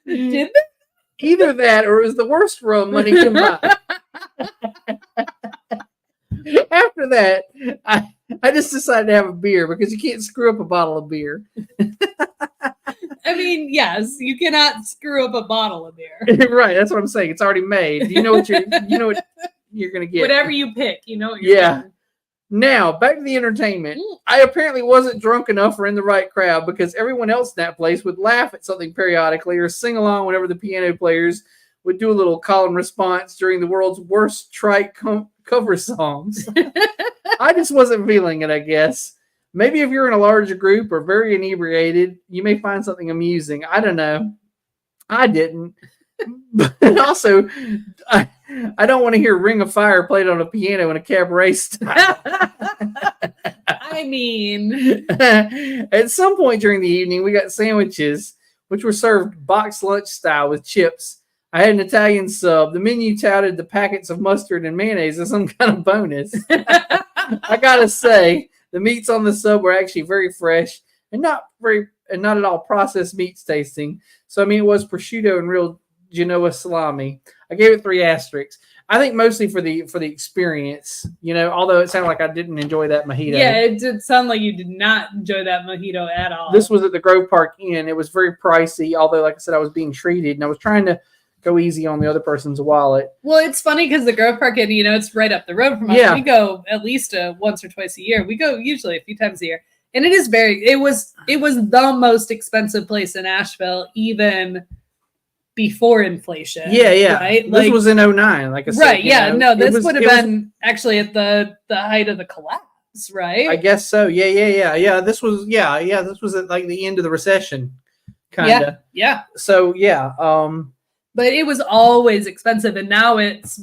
Speaker 1: Did they?
Speaker 2: Either that or it was the worst rum money can buy. After that, I just decided to have a beer because you can't screw up a bottle of beer.
Speaker 1: I mean, yes, you cannot screw up a bottle of beer.
Speaker 2: Right, that's what I'm saying. It's already made. You know what you're gonna get.
Speaker 1: Whatever you pick, you know what you're getting.
Speaker 2: Now, back to the entertainment. I apparently wasn't drunk enough or in the right crowd because everyone else in that place would laugh at something periodically or sing along whenever the piano players would do a little call and response during the world's worst trite cover songs. I just wasn't feeling it, I guess. Maybe if you're in a larger group or very inebriated, you may find something amusing. I don't know. I didn't. But also, I don't want to hear Ring of Fire played on a piano in a cabaret style.
Speaker 1: I mean,
Speaker 2: at some point during the evening, we got sandwiches, which were served box lunch style with chips. I had an Italian sub. The menu touted the packets of mustard and mayonnaise as some kind of bonus. I gotta say, the meats on the sub were actually very fresh and not at all processed meats tasting. So I mean, it was prosciutto and real Genoa salami. I gave it 3 asterisks. I think mostly for the experience, although it sounded like I didn't enjoy that mojito.
Speaker 1: Yeah, it did sound like you did not enjoy that mojito at all.
Speaker 2: This was at the Grove Park Inn. It was very pricey, although, like I said, I was being treated, and I was trying to go easy on the other person's wallet.
Speaker 1: Well, it's funny because the Grove Park Inn, it's right up the road from us. Yeah. We go at least once or twice a year. We go usually a few times a year. And it was the most expensive place in Asheville, even before inflation.
Speaker 2: Yeah.
Speaker 1: Right?
Speaker 2: This was in 2009, like I said.
Speaker 1: Right, yeah. No, this would have been actually at the height of the collapse, right?
Speaker 2: I guess so. Yeah. This was at like the end of the recession, kind of.
Speaker 1: Yeah.
Speaker 2: So, yeah.
Speaker 1: But it was always expensive, and now it's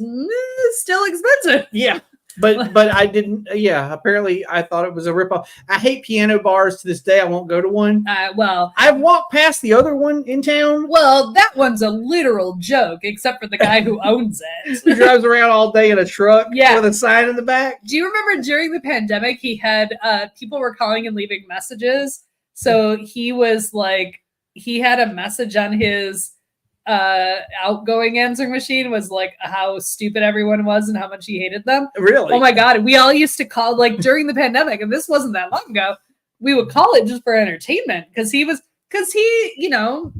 Speaker 1: still expensive.
Speaker 2: Yeah. But I didn't. Yeah, apparently I thought it was a ripoff. I hate piano bars to this day. I won't go to one.
Speaker 1: Well,
Speaker 2: I've walked past the other one in town.
Speaker 1: well, that one's a literal joke, except for the guy who owns
Speaker 2: He
Speaker 1: it.
Speaker 2: drives around all day in a truck
Speaker 1: Yeah.
Speaker 2: with a sign in the back.
Speaker 1: Do you remember during the pandemic, he had people were calling and leaving messages? So he was like, he had a message on his outgoing answering machine was like how stupid everyone was and how much he hated them.
Speaker 2: Really?
Speaker 1: Oh my god, we all used to call like during the pandemic, and this wasn't that long ago. We would call it just for entertainment because he, you know,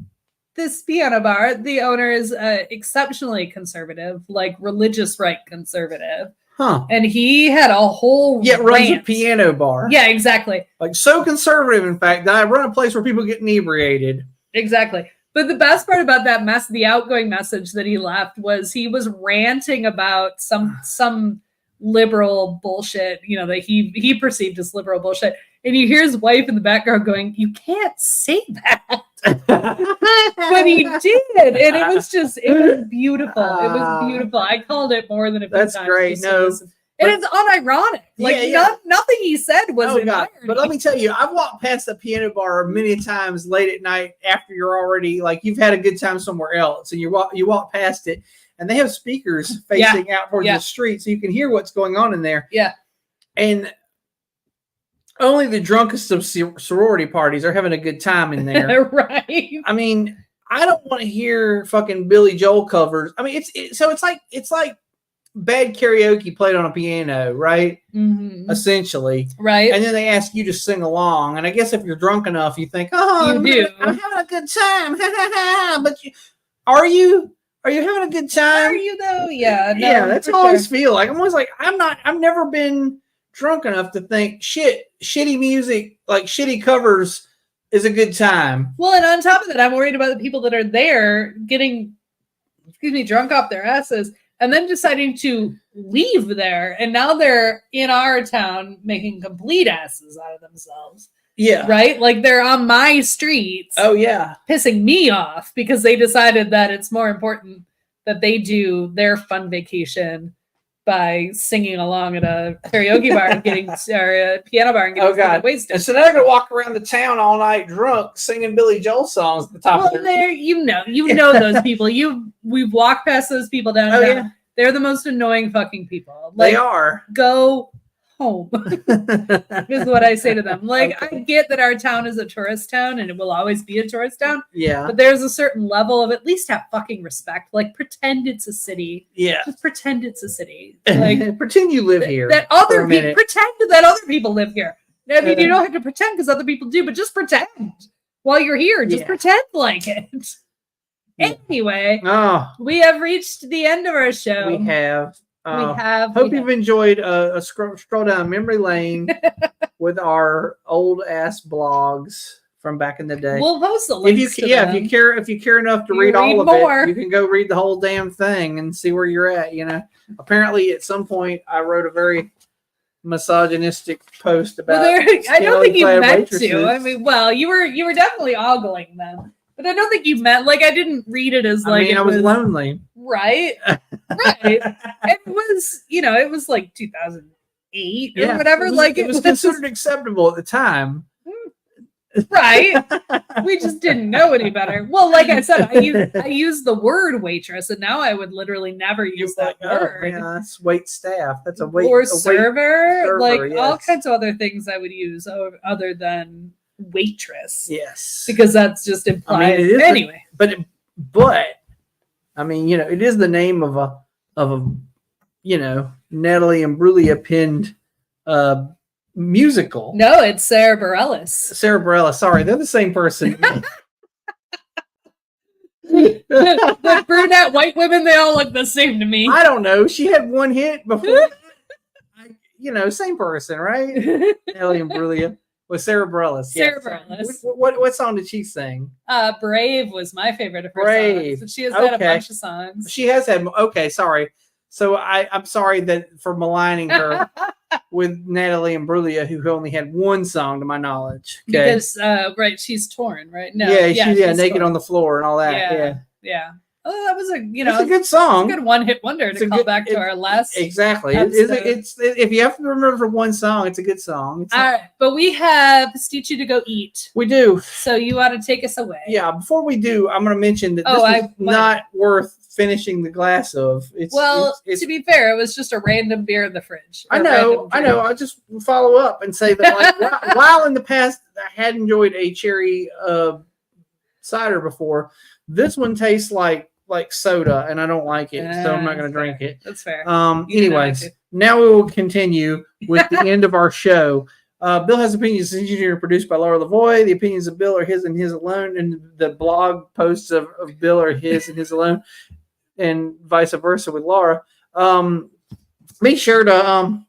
Speaker 1: this piano bar, the owner is exceptionally conservative, like religious right conservative.
Speaker 2: Huh.
Speaker 1: And he had a whole
Speaker 2: runs a
Speaker 1: rant.
Speaker 2: piano bar.
Speaker 1: Yeah, exactly.
Speaker 2: Like so conservative, in fact, that I run a place where people get inebriated.
Speaker 1: Exactly. But the best part about that the outgoing message that he left was he was ranting about some liberal bullshit, you know, that he perceived as liberal bullshit. And you hear his wife in the background going, "You can't say that." But he did. And it was beautiful. It was beautiful. I called it more than a few times.
Speaker 2: That's great. No.
Speaker 1: And it's unironic. Like nothing he said was an irony.
Speaker 2: But let me tell you, I've walked past the piano bar many times late at night after you're already like you've had a good time somewhere else, and you walk past it, and they have speakers facing out towards the street, so you can hear what's going on in there.
Speaker 1: Yeah,
Speaker 2: and only the drunkest of sorority parties are having a good time in there.
Speaker 1: Right.
Speaker 2: I mean, I don't want to hear fucking Billy Joel covers. I mean, it's like bad karaoke played on a piano, right?
Speaker 1: Mm-hmm.
Speaker 2: Essentially,
Speaker 1: right.
Speaker 2: And then they ask you to sing along, and I guess if you're drunk enough, you think, "Oh, I'm having a good time." But are you having a good time?
Speaker 1: Are you though? Yeah, no,
Speaker 2: yeah. That's how I always feel like. I'm always like, I've never been drunk enough to think shitty music, like shitty covers, is a good time.
Speaker 1: Well, and on top of that, I'm worried about the people that are there getting, drunk off their asses. And then deciding to leave there. And now they're in our town making complete asses out of themselves.
Speaker 2: Yeah.
Speaker 1: Right? Like they're on my streets.
Speaker 2: Oh, yeah.
Speaker 1: Pissing me off because they decided that it's more important that they do their fun vacation by singing along at a karaoke bar and getting, or a piano bar and getting wasted.
Speaker 2: And so now they're going to walk around the town all night drunk singing Billy Joel songs at the top of
Speaker 1: their... you know those people. We've walked past those people downtown. Oh, yeah. They're the most annoying fucking people. Like,
Speaker 2: they are.
Speaker 1: Go home is what I say to them. Like, okay. I get that our town is a tourist town and it will always be a tourist town.
Speaker 2: Yeah.
Speaker 1: But there's a certain level of at least have fucking respect. Like, pretend it's a city.
Speaker 2: Yeah.
Speaker 1: Just pretend it's a city. Like,
Speaker 2: pretend you live here.
Speaker 1: That other people pretend that other people live here. I mean, you don't have to pretend because other people do, but just pretend while you're here. Just pretend like it. Anyway, we have reached the end of our show.
Speaker 2: We have.
Speaker 1: Hope
Speaker 2: you've enjoyed a stroll down memory lane with our old ass blogs from back in the day.
Speaker 1: We'll post the links.
Speaker 2: If you care enough to read all of it, you can go read the whole damn thing and see where you're at. You know, apparently at some point I wrote a very misogynistic post about.
Speaker 1: I don't think you meant to. I mean, well, you were definitely ogling them. But I don't think you meant, like, I didn't read it as, like,
Speaker 2: I was lonely.
Speaker 1: Right. Right. It was, it was like 2008 or whatever.
Speaker 2: It was considered acceptable at the time.
Speaker 1: Right. We just didn't know any better. Well, like I said, I used the word waitress, and now I would literally never use that word.
Speaker 2: Yeah, that's wait staff. That's a wait.
Speaker 1: Or server. Like,
Speaker 2: yes.
Speaker 1: all kinds of other things I would use other than waitress.
Speaker 2: Yes,
Speaker 1: because that's just implied. Anyway,
Speaker 2: but I mean, it is the name of a Natalie Imbruglia penned musical.
Speaker 1: No, it's Sarah Bareilles.
Speaker 2: Sarah Bareilles. Sorry, they're the same person.
Speaker 1: the brunette white women, they all look the same to me.
Speaker 2: I don't know. She had one hit before. Same person, right? Natalie Imbruglia. With Sarah Bareilles.
Speaker 1: Sarah Bareilles.
Speaker 2: What song did she sing?
Speaker 1: Brave was my favorite of her
Speaker 2: Brave.
Speaker 1: songs. She has had a bunch of songs.
Speaker 2: She has had. Okay, sorry. So I'm sorry for maligning her with Natalie Imbruglia, who only had one song to my knowledge. Okay?
Speaker 1: Because she's torn, right? No.
Speaker 2: Yeah, she's naked torn on the floor and all that.
Speaker 1: Yeah. oh, that was a
Speaker 2: it's a good song.
Speaker 1: good one-hit wonder
Speaker 2: It's
Speaker 1: to
Speaker 2: a
Speaker 1: call
Speaker 2: good-
Speaker 1: back to our last.
Speaker 2: Exactly.
Speaker 1: episode.
Speaker 2: It's if you have to remember for one song, it's a good song. It's
Speaker 1: All right, but we have Pastichu to go eat.
Speaker 2: we do.
Speaker 1: So you want to take us away?
Speaker 2: Yeah. Before we do, I'm going to mention that this
Speaker 1: Oh,
Speaker 2: is not worth finishing the glass of. It's
Speaker 1: to be fair, it was just a random beer in the fridge.
Speaker 2: I
Speaker 1: Or
Speaker 2: know.
Speaker 1: random drink.
Speaker 2: I'll just follow up and say that like, while in the past I had enjoyed a cherry cider before, this one tastes like soda, and I don't like it, so I'm not going to drink it.
Speaker 1: That's fair. You did not
Speaker 2: Anyways,
Speaker 1: like it.
Speaker 2: now we will continue with the end of our show. Bill Has Opinions is engineered and produced by Laura Lavoie. The opinions of Bill are his and his alone, and the blog posts of Bill are his and his alone, and vice versa with Laura. Be sure to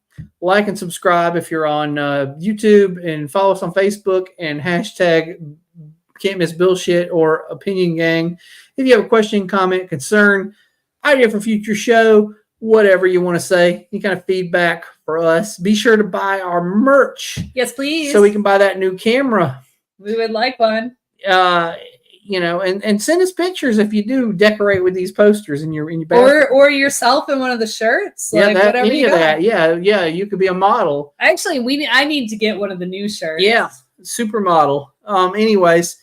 Speaker 2: like and subscribe if you're on YouTube, and follow us on Facebook and hashtag Can't Miss Bill Shit or Opinion Gang. If you have a question, comment, concern, idea for future show, whatever you want to say, any kind of feedback for us, be sure to buy our merch
Speaker 1: Yes, please.
Speaker 2: so we can buy that new camera.
Speaker 1: We would like one.
Speaker 2: And send us pictures if you do decorate with these posters in your bathroom.
Speaker 1: Or yourself in one of the shirts.
Speaker 2: Yeah,
Speaker 1: like whatever
Speaker 2: any
Speaker 1: you
Speaker 2: of
Speaker 1: got.
Speaker 2: that. Yeah, you could be a model.
Speaker 1: Actually, I need to get one of the new shirts.
Speaker 2: Yeah, supermodel. Anyways,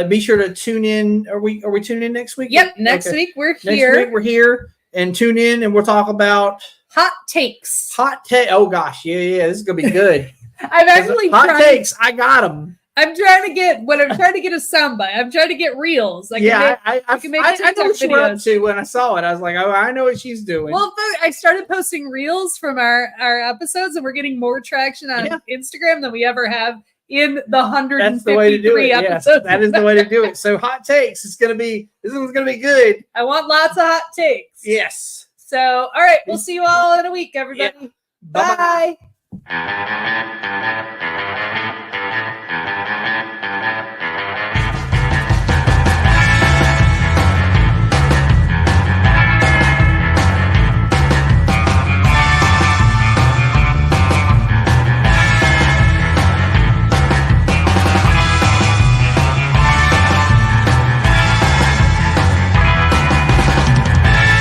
Speaker 2: be sure to tune in. Are we tuning in next week?
Speaker 1: Yep. Next week we're
Speaker 2: Next
Speaker 1: here.
Speaker 2: week we're here, and tune in, and we'll talk about
Speaker 1: Hot takes.
Speaker 2: hot take. Oh gosh, yeah, this is gonna be good.
Speaker 1: I'm actually
Speaker 2: hot
Speaker 1: trying.
Speaker 2: takes. I got them.
Speaker 1: I'm trying to get a soundbite. I'm trying to get reels. I can make
Speaker 2: I know
Speaker 1: TikTok
Speaker 2: what you were up
Speaker 1: videos.
Speaker 2: to when I saw it. I was like, oh, I know what she's doing.
Speaker 1: Well, I started posting reels from our episodes, and we're getting more traction on Instagram than we ever have in the 153
Speaker 2: That's the way to do it. Yes,
Speaker 1: episodes.
Speaker 2: that is the way to do it. So hot takes. This one's gonna be good.
Speaker 1: I want lots of hot takes.
Speaker 2: Yes.
Speaker 1: So, all right, we'll see you all in a week, everybody.
Speaker 2: Bye-bye.
Speaker 1: Bye.